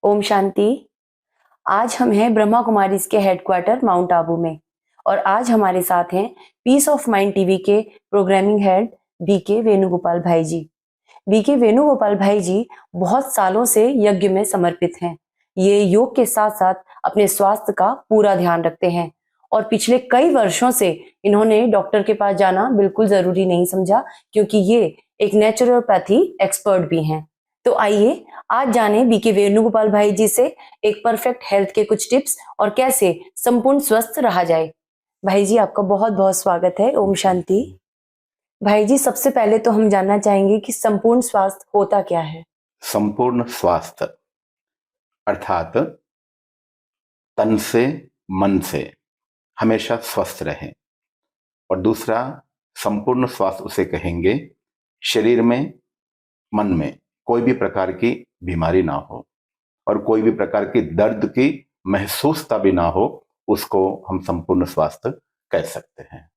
ओम शांति। आज हम हैं ब्रह्मा कुमारीज के हेडक्वार्टर माउंट आबू में और आज हमारे साथ हैं पीस ऑफ माइंड टीवी के प्रोग्रामिंग हेड बीके वेणुगोपाल भाई जी। बीके वेणुगोपाल भाई जी बहुत सालों से यज्ञ में समर्पित हैं। ये योग के साथ साथ अपने स्वास्थ्य का पूरा ध्यान रखते हैं और पिछले कई वर्षों से इन्होंने डॉक्टर के पास जाना बिल्कुल जरूरी नहीं समझा, क्योंकि ये एक नेचुरोपैथी एक्सपर्ट भी हैं। तो आइए आज जाने बीके वेणुगोपाल भाई जी से एक परफेक्ट हेल्थ के कुछ टिप्स और कैसे संपूर्ण स्वस्थ रहा जाए। भाई जी, आपका बहुत बहुत स्वागत है। ओम शांति। भाई जी, सबसे पहले तो हम जानना चाहेंगे कि संपूर्ण स्वास्थ्य होता क्या है। संपूर्ण स्वास्थ्य अर्थात तन से मन से हमेशा स्वस्थ रहें। और दूसरा, संपूर्ण स्वास्थ्य उसे कहेंगे शरीर में मन में कोई भी प्रकार की बीमारी ना हो और कोई भी प्रकार की दर्द की महसूसता भी ना हो, उसको हम संपूर्ण स्वास्थ्य कह सकते हैं।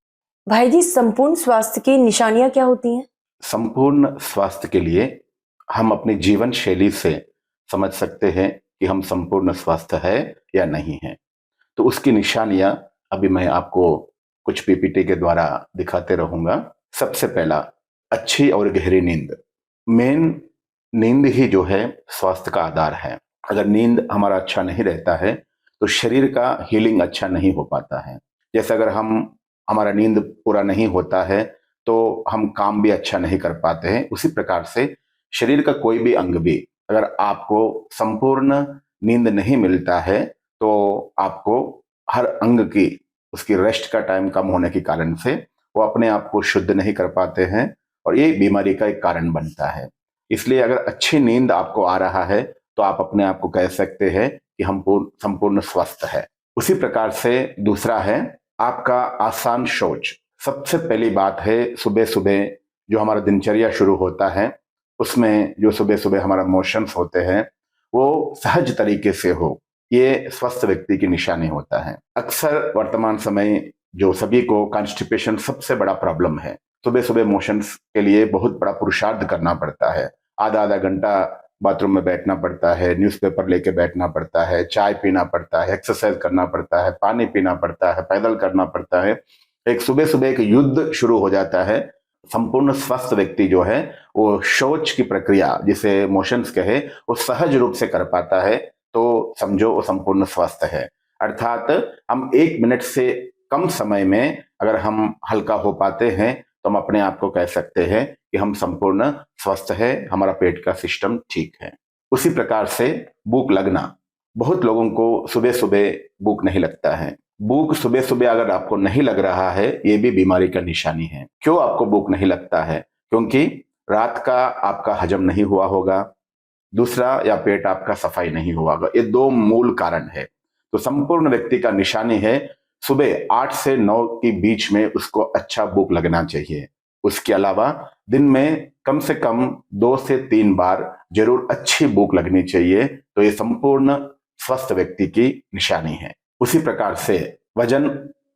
भाई जी, संपूर्ण स्वास्थ्य की निशानियां क्या होती हैं। संपूर्ण स्वास्थ्य के लिए हम अपनी जीवन शैली से समझ सकते हैं कि हम संपूर्ण स्वस्थ है या नहीं है। तो उसकी निशानियां अभी मैं आपको कुछ पीपीटी के द्वारा दिखाते रहूंगा। सबसे पहला, अच्छी और गहरी नींद। मेन नींद ही जो है स्वास्थ्य का आधार है। अगर नींद हमारा अच्छा नहीं रहता है तो शरीर का हीलिंग अच्छा नहीं हो पाता है। जैसे अगर हमारा नींद पूरा नहीं होता है तो हम काम भी अच्छा नहीं कर पाते हैं। उसी प्रकार से शरीर का कोई भी अंग भी, अगर आपको संपूर्ण नींद नहीं मिलता है तो आपको हर अंग की उसकी रेस्ट का टाइम कम होने के कारण से वो अपने आप को शुद्ध नहीं कर पाते हैं और ये बीमारी का एक कारण बनता है। इसलिए अगर अच्छी नींद आपको आ रहा है तो आप अपने आप को कह सकते हैं कि हम संपूर्ण स्वस्थ है। उसी प्रकार से दूसरा है आपका आसान शौच। सबसे पहली बात है, सुबह सुबह जो हमारा दिनचर्या शुरू होता है उसमें जो सुबह सुबह हमारा मोशंस होते हैं वो सहज तरीके से हो, ये स्वस्थ व्यक्ति की निशानी होता है। अक्सर वर्तमान समय जो सभी को कॉन्स्टिपेशन सबसे बड़ा प्रॉब्लम है। सुबह सुबह मोशंस के लिए बहुत बड़ा पुरुषार्थ करना पड़ता है। आधा आधा घंटा बाथरूम में बैठना पड़ता है, न्यूज़पेपर लेके बैठना पड़ता है, चाय पीना पड़ता है, एक्सरसाइज करना पड़ता है, पानी पीना पड़ता है, पैदल करना पड़ता है। एक सुबह सुबह एक युद्ध शुरू हो जाता है। संपूर्ण स्वस्थ व्यक्ति जो है वो शौच की प्रक्रिया, जिसे मोशंस कहे, वो सहज रूप से कर पाता है तो समझो वो संपूर्ण स्वस्थ है। अर्थात हम 1 मिनट से कम समय में अगर हम हल्का हो पाते हैं तो हम अपने आप को कह सकते हैं कि हम संपूर्ण स्वस्थ है, हमारा पेट का सिस्टम ठीक है। उसी प्रकार से भूख लगना। बहुत लोगों को सुबह सुबह भूख नहीं लगता है। भूख सुबह सुबह अगर आपको नहीं लग रहा है, ये भी बीमारी का निशानी है। क्यों आपको भूख नहीं लगता है? क्योंकि रात का आपका हजम नहीं हुआ होगा, दूसरा या पेट आपका सफाई नहीं हुआ होगा। ये दो मूल कारण है। तो संपूर्ण व्यक्ति का निशानी है सुबह 8 से 9 के बीच में उसको अच्छा भूख लगना चाहिए। उसके अलावा दिन में कम से कम 2 से 3 बार जरूर अच्छी भूख लगनी चाहिए। तो ये संपूर्ण स्वस्थ व्यक्ति की निशानी है। उसी प्रकार से वजन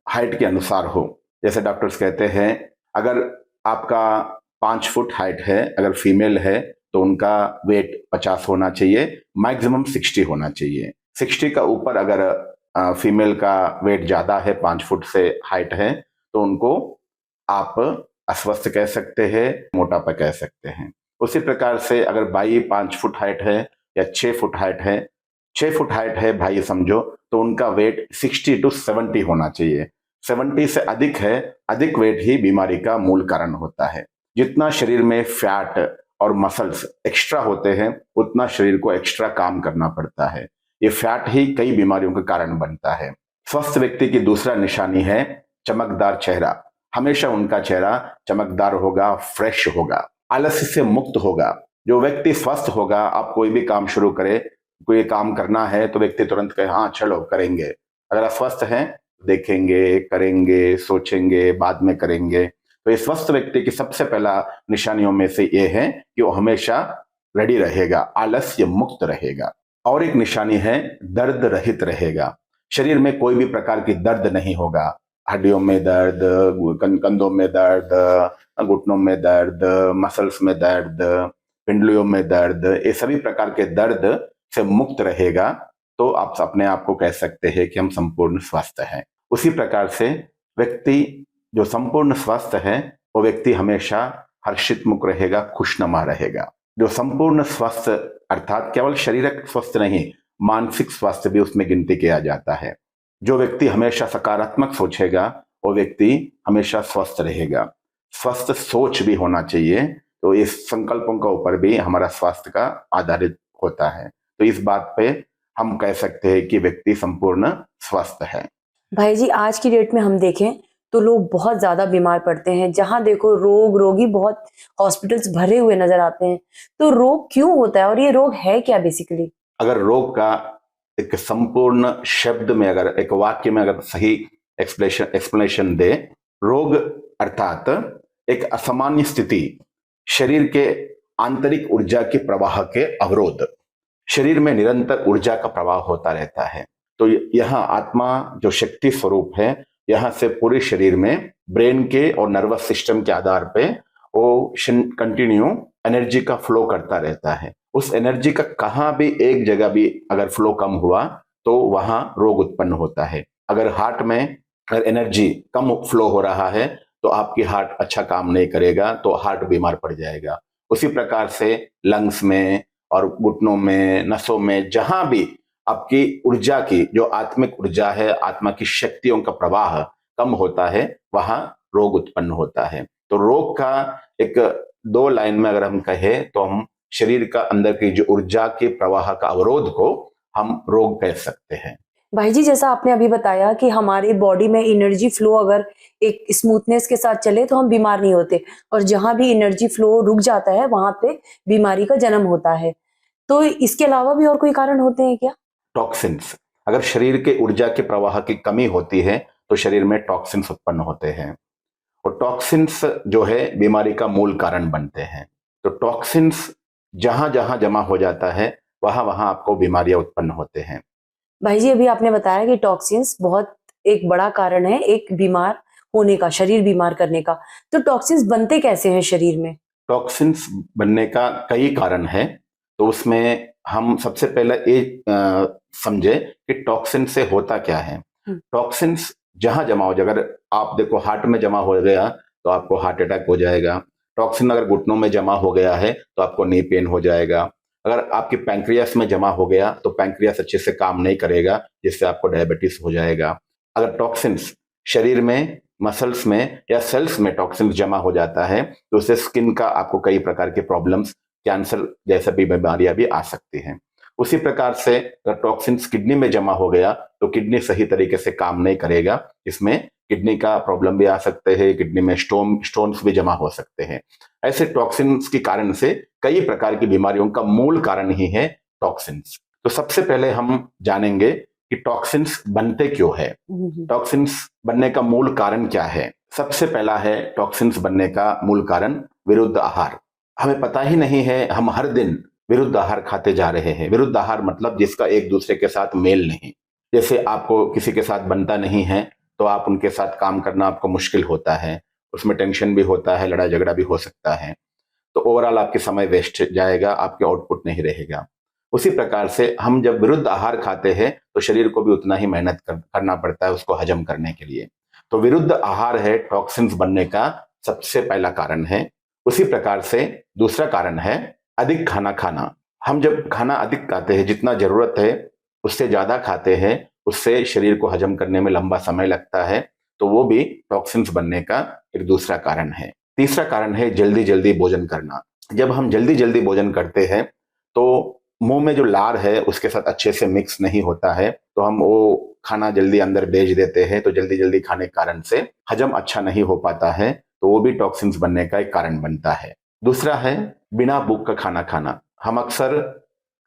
हाइट के अनुसार हो। जैसे डॉक्टर्स कहते हैं अगर आपका 5 फुट हाइट है, अगर फीमेल है तो उनका वेट 50 होना चाहिए, मैक्सिमम 60 होना चाहिए। 60 का ऊपर अगर फीमेल का वेट ज्यादा है, 5 फुट से हाइट है, तो उनको आप अस्वस्थ कह सकते हैं, मोटापा कह सकते हैं। उसी प्रकार से अगर भाई 5 फुट हाइट है या 6 फुट हाइट है, 6 फुट हाइट है भाई समझो, तो उनका वेट 60 to 70 होना चाहिए। 70 से अधिक है, अधिक वेट ही बीमारी का मूल कारण होता है। जितना शरीर में फैट और मसल्स एक्स्ट्रा होते हैं उतना शरीर को एक्स्ट्रा काम करना पड़ता है। ये फैट ही कई बीमारियों का कारण बनता है। स्वस्थ व्यक्ति की दूसरा निशानी है चमकदार चेहरा। हमेशा उनका चेहरा चमकदार होगा, फ्रेश होगा, आलस्य से मुक्त होगा। जो व्यक्ति स्वस्थ होगा, आप कोई भी काम शुरू करे, कोई काम करना है तो व्यक्ति तुरंत कहे हाँ चलो करेंगे। अगर अस्वस्थ हैं, देखेंगे, करेंगे, सोचेंगे, बाद में करेंगे। तो इस स्वस्थ व्यक्ति की सबसे पहला निशानियों में से यह है कि वो हमेशा रेडी रहेगा, आलस्य मुक्त रहेगा। और एक निशानी है दर्द रहित रहेगा। शरीर में कोई भी प्रकार की दर्द नहीं होगा। हड्डियों में दर्द, कंधों में दर्द, घुटनों में दर्द, मसल्स में दर्द, पिंडलियों में दर्द, ये सभी प्रकार के दर्द से मुक्त रहेगा तो आप अपने आप को कह सकते हैं कि हम संपूर्ण स्वस्थ हैं। उसी प्रकार से व्यक्ति जो संपूर्ण स्वस्थ है वो व्यक्ति हमेशा हर्षित मुख रहेगा, खुशनुमा रहेगा। जो संपूर्ण स्वस्थ अर्थात केवल शारीरिक स्वस्थ नहीं, मानसिक स्वास्थ्य भी उसमें गिनती किया जाता है। जो व्यक्ति हमेशा सकारात्मक सोचेगा वो व्यक्ति हमेशा स्वस्थ रहेगा। स्वस्थ सोच भी होना चाहिए, तो इस संकल्पों का ऊपर भी हमारा स्वास्थ्य का आधारित होता है। तो इस बात पे हम कह सकते हैं कि व्यक्ति संपूर्ण स्वस्थ है। भाई जी, आज की डेट में हम देखें तो लोग बहुत ज्यादा बीमार पड़ते हैं। जहां देखो रोगी बहुत हॉस्पिटल्स भरे हुए नजर आते हैं। तो रोग क्यों होता है और ये रोग है क्या बेसिकली? अगर रोग का एक संपूर्ण शब्द में, अगर एक वाक्य में अगर सही एक्सप्लेनेशन दे, रोग अर्थात एक असामान्य स्थिति, शरीर के आंतरिक ऊर्जा के प्रवाह के अवरोध। शरीर में निरंतर ऊर्जा का प्रवाह होता रहता है। तो यहाँ आत्मा जो शक्ति स्वरूप है, यहाँ से पूरे शरीर में ब्रेन के और नर्वस सिस्टम के आधार पे वो कंटिन्यू एनर्जी का फ्लो करता रहता है। उस एनर्जी का कहाँ भी एक जगह भी अगर फ्लो कम हुआ तो वहां रोग उत्पन्न होता है। अगर हार्ट में अगर एनर्जी कम फ्लो हो रहा है तो आपकी हार्ट अच्छा काम नहीं करेगा, तो हार्ट बीमार पड़ जाएगा। उसी प्रकार से लंग्स में और घुटनों में, नसों में, जहां भी आपकी ऊर्जा की जो आत्मिक ऊर्जा है, आत्मा की शक्तियों का प्रवाह कम होता है, वहां रोग उत्पन्न होता है। तो रोग का एक दो लाइन में अगर हम कहें तो हम शरीर का अंदर की जो ऊर्जा के प्रवाह का अवरोध को हम रोग कह सकते हैं। भाई जी, जैसा आपने अभी बताया कि हमारी बॉडी में एनर्जी फ्लो अगर एक स्मूथनेस के साथ चले तो हम बीमार नहीं होते, और जहां भी एनर्जी फ्लो रुक जाता है वहां पे बीमारी का जन्म होता है। तो इसके अलावा भी और कोई कारण होते हैं क्या? टॉक्सिन्स, अगर शरीर के ऊर्जा के प्रवाह की कमी होती है तो शरीर में टॉक्सिन्स उत्पन्न होते हैं, और टॉक्सिन्स जो है बीमारी का मूल कारण बनते हैं। तो टॉक्सिन्स जहां जहां जमा हो जाता है वहां वहां आपको बीमारियां उत्पन्न होते हैं। भाई जी, अभी आपने बताया कि टॉक्सिन्स बहुत एक बड़ा कारण है एक बीमार होने का, शरीर बीमार करने का। तो टॉक्सिन्स बनते कैसे हैं शरीर में? टॉक्सिन्स बनने का कई कारण है, तो उसमें हम सबसे पहले ये समझे कि टॉक्सिन से होता क्या है। टॉक्सिन्स जहां जमा हो जाए, अगर आप देखो हार्ट में जमा हो गया तो आपको हार्ट अटैक हो जाएगा। टॉक्सिन अगर घुटनों में जमा हो गया है तो आपको नी पेन हो जाएगा। अगर आपके पैंक्रियास में जमा हो गया तो पैंक्रियास अच्छे से काम नहीं करेगा, जिससे आपको डायबिटीज हो जाएगा। अगर टॉक्सिन्स शरीर में, मसल्स में या सेल्स में टॉक्सिन्स जमा हो जाता है तो उससे स्किन का आपको कई प्रकार के प्रॉब्लम्स, कैंसर जैसे भी बीमारियां भी आ सकती हैं। उसी प्रकार से अगर टॉक्सिन्स किडनी में जमा हो गया तो किडनी सही तरीके से काम नहीं करेगा, इसमें किडनी का प्रॉब्लम भी आ सकते हैं, किडनी में स्टोन्स भी जमा हो सकते हैं। ऐसे टॉक्सिन्स के कारण से कई प्रकार की बीमारियों का मूल कारण ही है टॉक्सिन्स। तो सबसे पहले हम जानेंगे कि टॉक्सिन्स बनते क्यों है, टॉक्सिन्स बनने का मूल कारण क्या है। सबसे पहला है टॉक्सिन्स बनने का मूल कारण विरुद्ध आहार। हमें पता ही नहीं है, हम हर दिन विरुद्ध आहार खाते जा रहे हैं। विरुद्ध आहार मतलब जिसका एक दूसरे के साथ मेल नहीं। जैसे आपको किसी के साथ बनता नहीं है तो आप उनके साथ काम करना आपको मुश्किल होता है, उसमें टेंशन भी होता है, लड़ाई झगड़ा भी हो सकता है, तो ओवरऑल आपके समय वेस्ट जाएगा, आपके आउटपुट नहीं रहेगा। उसी प्रकार से हम जब विरुद्ध आहार खाते हैं तो शरीर को भी उतना ही मेहनत करना पड़ता है उसको हजम करने के लिए। तो विरुद्ध आहार है टॉक्सिन्स बनने का सबसे पहला कारण है। उसी प्रकार से दूसरा कारण है अधिक खाना खाना। हम जब खाना अधिक खाते हैं, जितना जरूरत है उससे ज्यादा खाते हैं, उससे शरीर को हजम करने में लंबा समय लगता है, तो वो भी टॉक्सिन्स बनने का एक दूसरा कारण है। तीसरा कारण है जल्दी जल्दी भोजन करना। जब हम जल्दी जल्दी भोजन करते हैं तो मुंह में जो लार है उसके साथ अच्छे से मिक्स नहीं होता है, तो हम वो खाना जल्दी अंदर भेज देते हैं, तो जल्दी जल्दी खाने के कारण से हजम अच्छा नहीं हो पाता है, तो वो भी टॉक्सिन्स बनने का एक कारण बनता है। दूसरा है बिना भूख का खाना खाना। हम अक्सर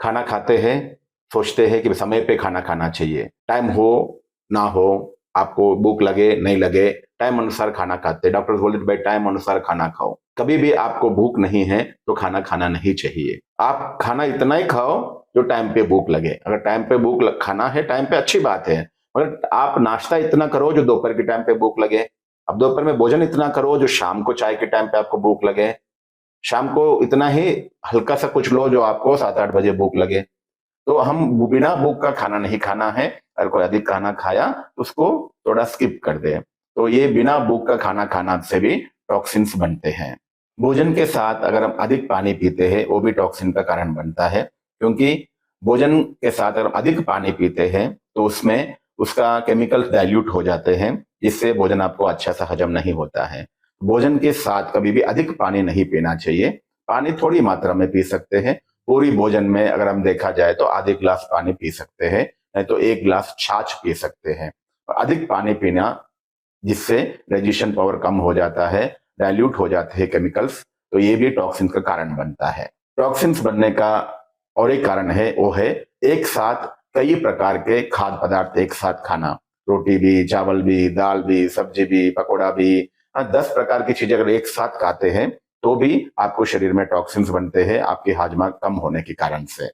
खाना खाते हैं, सोचते हैं कि समय पे खाना खाना चाहिए, टाइम हो ना हो, आपको भूख लगे नहीं लगे, टाइम अनुसार खाना खाते हैं। डॉक्टर बोलते भाई टाइम अनुसार खाना खाओ। कभी भी आपको भूख नहीं है तो खाना खाना नहीं चाहिए। आप खाना इतना ही खाओ जो टाइम पे भूख लगे। अगर टाइम पे भूख खाना है टाइम पे, अच्छी बात है, मगर आप नाश्ता इतना करो जो दोपहर के टाइम पे भूख लगे। अब दोपहर में भोजन इतना करो जो शाम को चाय के टाइम पे आपको भूख लगे। शाम को इतना ही हल्का सा कुछ लो जो आपको 7-8 बजे भूख लगे। तो हम बिना भूख का खाना नहीं खाना है। अगर कोई अधिक खाना खाया तो उसको थोड़ा स्किप कर दे। तो ये बिना भूख का खाना खाना से भी टॉक्सिन्स बनते हैं। भोजन के साथ अगर हम अधिक पानी पीते हैं वो भी टॉक्सिन का कारण बनता है, क्योंकि भोजन के साथ अगर अधिक पानी पीते हैं तो उसमें उसका केमिकल्स डाइल्यूट हो जाते हैं, जिससे भोजन आपको अच्छा सा हजम नहीं होता है। भोजन के साथ कभी भी अधिक पानी नहीं पीना चाहिए। पानी थोड़ी मात्रा में पी सकते हैं। पूरी भोजन में अगर हम देखा जाए तो आधे गिलास पानी पी सकते हैं, नहीं तो एक गिलास छाछ पी सकते हैं। अधिक पानी पीना जिससे डाइजेशन पावर कम हो जाता है, डाइल्यूट हो जाते हैं केमिकल्स, तो ये भी टॉक्सिन का कारण बनता है। टॉक्सिन्स बनने का और एक कारण है वो है एक साथ कई प्रकार के खाद्य पदार्थ एक साथ खाना। रोटी भी, चावल भी, दाल भी, सब्जी भी, पकौड़ा भी, 10 प्रकार की चीजें अगर एक साथ खाते हैं तो भी आपको शरीर में टॉक्सिन्स बनते हैं, आपकी हाजमा कम होने के कारण से।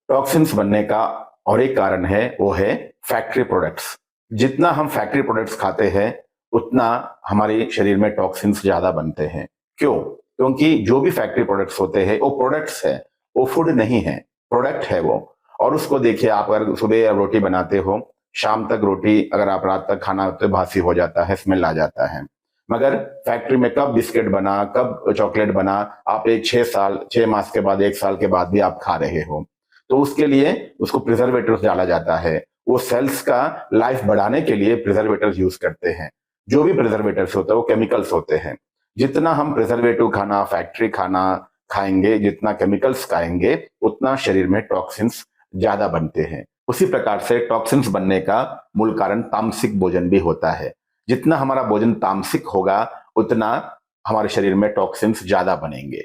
टॉक्सिन्स बनने का और एक कारण है वो है फैक्ट्री प्रोडक्ट्स। जितना हम फैक्ट्री प्रोडक्ट्स खाते हैं उतना हमारे शरीर में टॉक्सिन्स ज्यादा बनते हैं। क्यों? क्योंकि जो भी फैक्ट्री प्रोडक्ट्स होते हैं वो प्रोडक्ट्स है, वो फूड नहीं है, प्रोडक्ट है वो। और उसको देखिए, आप अगर सुबह रोटी बनाते हो, शाम तक रोटी अगर आप रात तक खाना तो बासी हो जाता है, स्मेल आ जाता है। मगर फैक्ट्री में कब बिस्किट बना, कब चॉकलेट बना, आप एक 6 साल 6 मास के बाद, 1 साल के बाद भी आप खा रहे हो। तो उसके लिए उसको प्रिजर्वेटिव डाला जाता है। वो सेल्स का लाइफ बढ़ाने के लिए प्रिजर्वेटिव यूज करते हैं। जो भी प्रिजर्वेटिव्स होते हैं वो केमिकल्स होते हैं। जितना हम प्रिजर्वेटिव खाना, फैक्ट्री खाना खाएंगे, जितना केमिकल्स खाएंगे, उतना शरीर में टॉक्सिन्स ज्यादा बनते हैं। उसी प्रकार से टॉक्सिन्स बनने का मूल कारण तामसिक भोजन भी होता है। जितना हमारा भोजन तामसिक होगा उतना हमारे शरीर में टॉक्सिन्स ज्यादा बनेंगे।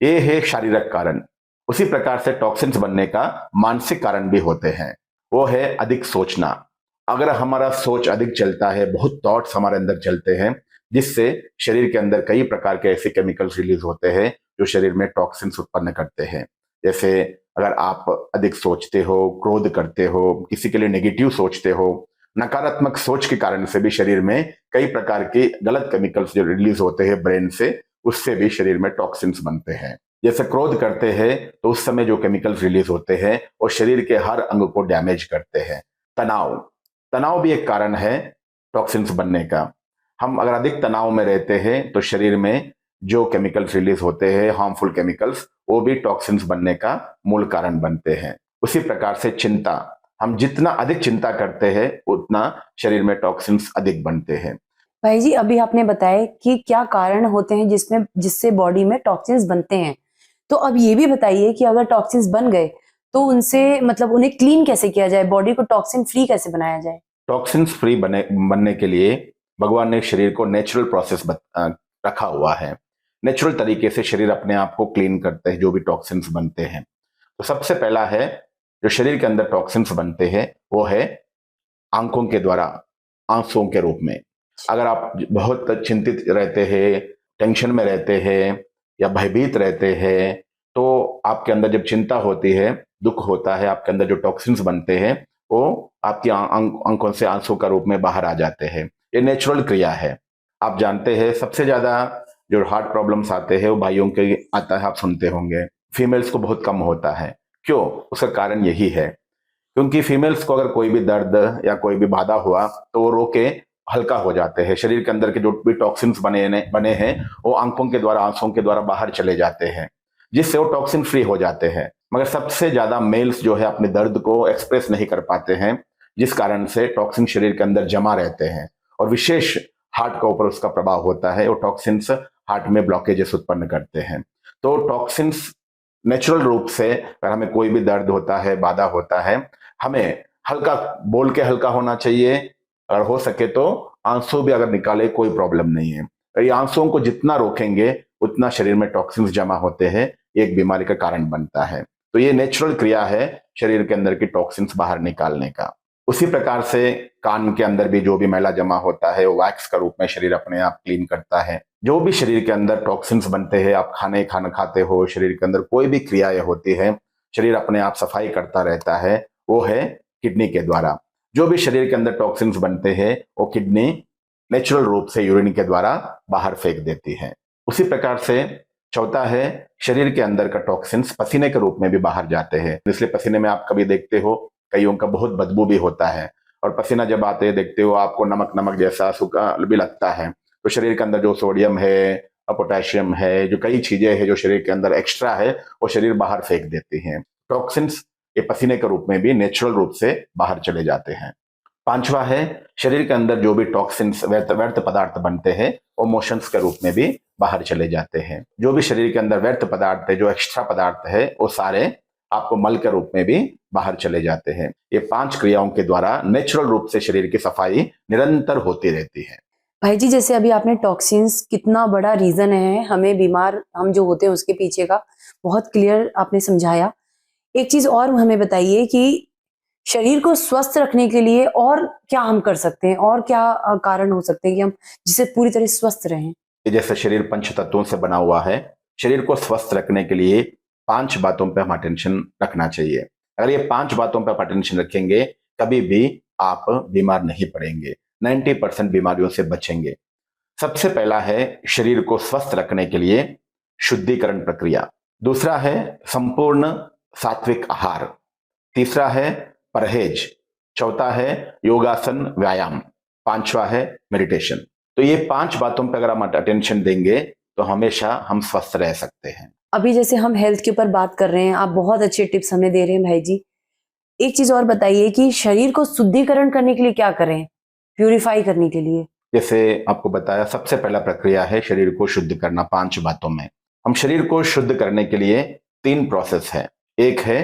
ये है शारीरिक कारण। उसी प्रकार से टॉक्सिन्स बनने का मानसिक कारण भी होते हैं। वो है अधिक सोचना। अगर हमारा सोच अधिक चलता है, बहुत थॉट्स हमारे अंदर चलते हैं, जिससे शरीर के अंदर कई प्रकार के ऐसे केमिकल्स रिलीज होते हैं जो शरीर में टॉक्सिन्स उत्पन्न करते हैं। जैसे अगर आप अधिक सोचते हो, क्रोध करते हो, किसी के लिए नेगेटिव सोचते हो, नकारात्मक सोच के कारण से भी शरीर में कई प्रकार के गलत केमिकल्स जो रिलीज होते हैं ब्रेन से, उससे भी शरीर में टॉक्सिन्स बनते हैं। जैसे क्रोध करते हैं तो उस समय जो केमिकल्स रिलीज होते हैं वो शरीर के हर अंग को डैमेज करते हैं। तनाव तनाव भी एक कारण है टॉक्सिन्स बनने का। हम अगर अधिक तनाव में रहते हैं तो शरीर में जो केमिकल्स रिलीज होते हैं, हार्मफुल केमिकल्स, वो भी टॉक्सिन्स बनने का मूल कारण बनते हैं। उसी प्रकार से चिंता, हम जितना अधिक चिंता करते हैं उतना शरीर में टॉक्सिन्स अधिक बनते हैं। भाई जी, अभी आपने बताया कि क्या कारण होते हैं जिससे बॉडी में टॉक्सिन्स बनते हैं। तो अब ये भी बताइए कि अगर टॉक्सिन्स बन गए तो उनसे मतलब उन्हें क्लीन कैसे किया जाए, बॉडी को टॉक्सिन फ्री कैसे बनाया जाए? टॉक्सिन्स फ्री बनने के लिए भगवान ने शरीर को नेचुरल प्रोसेस रखा हुआ है। नेचुरल तरीके से शरीर अपने आप को क्लीन करते हैं जो भी टॉक्सिन्स बनते हैं। तो सबसे पहला है, जो शरीर के अंदर टॉक्सिन्स बनते हैं वो है आंखों के द्वारा, आंसुओं के रूप में। अगर आप बहुत चिंतित रहते हैं, टेंशन में रहते हैं या भयभीत रहते हैं, तो आपके अंदर जब चिंता होती है, दुख होता है, आपके अंदर जो टॉक्सिन्स बनते हैं वो आपकी आंखों से आंसू का रूप में बाहर आ जाते हैं। ये नेचुरल क्रिया है। आप जानते हैं सबसे ज्यादा जो हार्ट प्रॉब्लम्स आते हैं वो भाइयों के आता है, आप सुनते होंगे। फीमेल्स को बहुत कम होता है। क्यों? उसका कारण यही है क्योंकि फीमेल्स को अगर कोई भी दर्द या कोई भी बाधा हुआ तो वो रो के हल्का हो जाते हैं। शरीर के अंदर के जो भी टॉक्सिन्स बने हैं वो आंखों के द्वारा, आंसुओं के द्वारा बाहर चले जाते हैं, जिससे वो टॉक्सिन फ्री हो जाते हैं। मगर सबसे ज्यादा मेल्स जो है अपने दर्द को एक्सप्रेस नहीं कर पाते हैं, जिस कारण से टॉक्सिन शरीर के अंदर जमा रहते हैं और विशेष हार्ट के ऊपर उसका प्रभाव होता है। वो टॉक्सिन्स हार्ट में ब्लॉकेजेस उत्पन्न करते हैं। तो टॉक्सिन्स नेचुरल रूप से अगर हमें कोई भी दर्द होता है, बाधा होता है, हमें हल्का बोल के हल्का होना चाहिए। अगर हो सके तो आंसू भी अगर निकाले कोई प्रॉब्लम नहीं है। ये आंसुओं को जितना रोकेंगे उतना शरीर में टॉक्सिन्स जमा होते हैं, एक बीमारी का कारण बनता है। तो ये नेचुरल क्रिया है शरीर के अंदर की टॉक्सिन्स बाहर निकालने का। उसी प्रकार से कान के अंदर भी जो भी मैला जमा होता है वो वैक्स का रूप में शरीर अपने आप क्लीन करता है। जो भी शरीर के अंदर टॉक्सिन्स बनते हैं, आप खाना खाते हो, शरीर के अंदर कोई भी क्रियाएं होती है, शरीर अपने आप सफाई करता रहता है, वो है किडनी के द्वारा। जो भी शरीर के अंदर टॉक्सिन्स बनते हैं वो किडनी नेचुरल रूप से यूरिन के द्वारा बाहर फेंक देती है। उसी प्रकार से चौथा है शरीर के अंदर का टॉक्सिन्स पसीने के रूप में भी बाहर जाते हैं, इसलिए पसीने में आप कभी देखते हो कईयों का बहुत बदबू भी होता है, और पसीना जब आते देखते हो आपको नमक नमक जैसा सूखा भी लगता है। तो शरीर के अंदर जो सोडियम है और पोटेशियम है, जो कई चीजें हैं जो शरीर के अंदर एक्स्ट्रा है, वो शरीर बाहर फेंक देती हैं। टॉक्सिन्स ये पसीने के रूप में भी नेचुरल रूप से बाहर चले जाते हैं। पांचवा है शरीर के अंदर जो भी टॉक्सिन्स व्यर्थ पदार्थ बनते हैं वो मोशंस के रूप में भी बाहर चले जाते हैं। जो भी शरीर के अंदर व्यर्थ पदार्थ है, जो एक्स्ट्रा पदार्थ है, वो सारे आपको मल के रूप में भी बाहर चले जाते हैं। ये 5 क्रियाओं के द्वारा नेचुरल रूप से शरीर की सफाई निरंतर होती रहती है। भाई जी, जैसे अभी आपने टॉक्सिन्स कितना बड़ा रीजन है हमें बीमार हम जो होते हैं उसके पीछे का बहुत क्लियर आपने समझाया। एक चीज और हमें बताइए कि शरीर को स्वस्थ रखने के लिए और क्या हम कर सकते हैं, और क्या कारण हो सकते हैं कि हम जिससे पूरी तरह स्वस्थ रहें। जैसे शरीर पंच तत्वों से बना हुआ है, शरीर को स्वस्थ रखने के लिए 5 बातों पे हम अटेंशन रखना चाहिए। अगर ये 5 बातों पे आप अटेंशन रखेंगे, कभी भी आप बीमार नहीं पड़ेंगे, 90% बीमारियों से बचेंगे। सबसे पहला है शरीर को स्वस्थ रखने के लिए शुद्धिकरण प्रक्रिया। दूसरा है संपूर्ण सात्विक आहार। तीसरा है परहेज। चौथा है योगासन व्यायाम। पांचवा है मेडिटेशन। तो ये 5 बातों पर अगर हम अटेंशन देंगे तो हमेशा हम स्वस्थ रह सकते हैं। अभी जैसे हम हेल्थ के ऊपर बात कर रहे हैं, आप बहुत अच्छे टिप्स हमें दे रहे हैं भाई जी। एक चीज और बताइए कि शरीर को शुद्धिकरण करने के लिए क्या करें, प्यूरिफाई करने के लिए। जैसे आपको बताया, सबसे पहला प्रक्रिया है शरीर को शुद्ध करना 5 बातों में। हम शरीर को शुद्ध करने के लिए 3 प्रोसेस है। एक है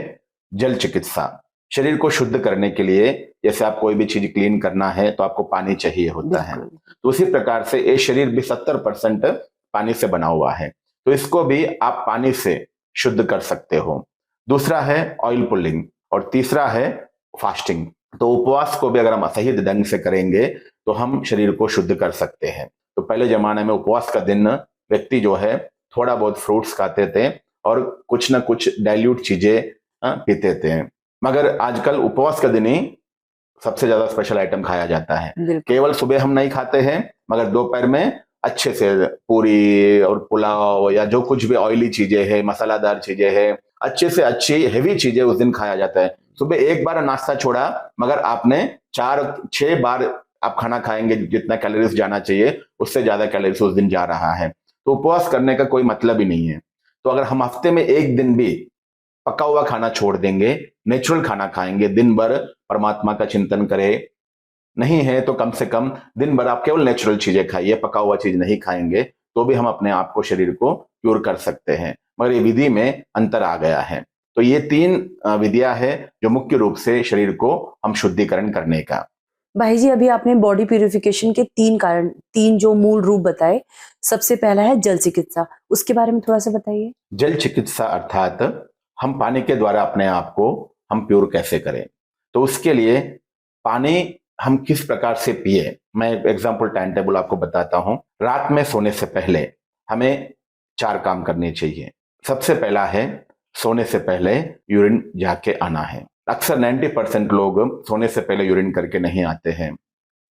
जल चिकित्सा। शरीर को शुद्ध करने के लिए जैसे आप कोई भी चीज क्लीन करना है तो आपको पानी चाहिए होता है, तो उसी प्रकार से ये शरीर भी 70% पानी से बना हुआ है, तो इसको भी आप पानी से शुद्ध कर सकते हो। दूसरा है ऑयल पुलिंग और तीसरा है फास्टिंग। तो उपवास को भी अगर हम सही ढंग से करेंगे तो हम शरीर को शुद्ध कर सकते हैं। तो पहले जमाने में उपवास का दिन व्यक्ति जो है थोड़ा बहुत फ्रूट्स खाते थे और कुछ ना कुछ डाइल्यूट चीजें पीते थे, मगर आजकल उपवास का दिन ही सबसे ज्यादा स्पेशल आइटम खाया जाता है। केवल सुबह हम नहीं खाते हैं, मगर दोपहर में अच्छे से पूरी और पुलाव या जो कुछ भी ऑयली चीजें हैं, मसालादार चीजें हैं, अच्छे से अच्छी हेवी चीजें उस दिन खाया जाता है। सुबह एक बार नाश्ता छोड़ा, मगर आपने 4-6 बार आप खाना खाएंगे, जितना कैलोरीज जाना चाहिए उससे ज्यादा कैलोरीज उस दिन जा रहा है। तो उपवास करने का कोई मतलब ही नहीं है। तो अगर हम हफ्ते में एक दिन भी पका हुआ खाना छोड़ देंगे, नेचुरल खाना खाएंगे, दिन भर परमात्मा का चिंतन करें, नहीं है तो कम से कम दिन भर आप केवल नेचुरल चीजें खाइए, पका हुआ चीज नहीं खाएंगे, तो भी हम अपने आप को, शरीर को प्योर कर सकते हैं। मगर ये विधि में अंतर आ गया है। तो ये 3 विधियां है जो मुख्य रूप से शरीर को हम शुद्धिकरण करने का। भाई जी, अभी आपने बॉडी प्यूरिफिकेशन के 3 कारण, 3 जो मूल रूप बताए। सबसे पहला है जल चिकित्सा, उसके बारे में थोड़ा सा बताइए। जल चिकित्सा अर्थात हम पानी के द्वारा अपने आप को हम प्योर कैसे करें, तो उसके लिए पानी हम किस प्रकार से पिए, मैं एग्जाम्पल टाइम टेबल आपको बताता हूं। रात में सोने से पहले हमें 4 काम करने चाहिए। सबसे पहला है सोने से पहले यूरिन जाके आना है। अक्सर 90% लोग सोने से पहले यूरिन करके नहीं आते हैं,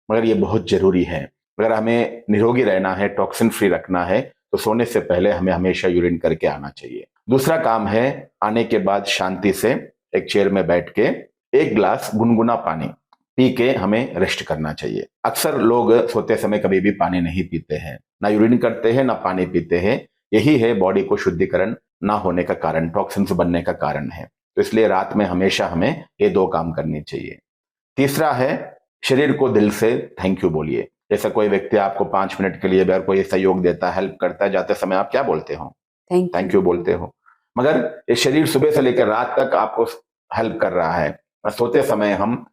मगर ये बहुत जरूरी है। अगर हमें निरोगी रहना है, टॉक्सिन फ्री रखना है, तो सोने से पहले हमें हमेशा यूरिन करके आना चाहिए। दूसरा काम है आने के बाद शांति से एक चेयर में बैठ के 1 गिलास गुनगुना पानी पी के हमें रेस्ट करना चाहिए। अक्सर लोग सोते समय कभी भी पानी नहीं पीते हैं, ना यूरिन करते हैं ना पानी पीते हैं। यही है बॉडी को शुद्धिकरण ना होने का कारण, टॉक्सिन्स बनने का कारण है। तो इसलिए रात में हमेशा हमें ये 2 काम करने चाहिए। तीसरा है शरीर को दिल से थैंक यू बोलिए। जैसे कोई व्यक्ति आपको 5 मिनट के लिए अगर कोई सहयोग देता है, हेल्प करता है, जाते समय आप क्या बोलते हो? थैंक यू बोलते हो। मगर ये शरीर सुबह से लेकर रात तक आपको हेल्प कर रहा है। सोते समय हम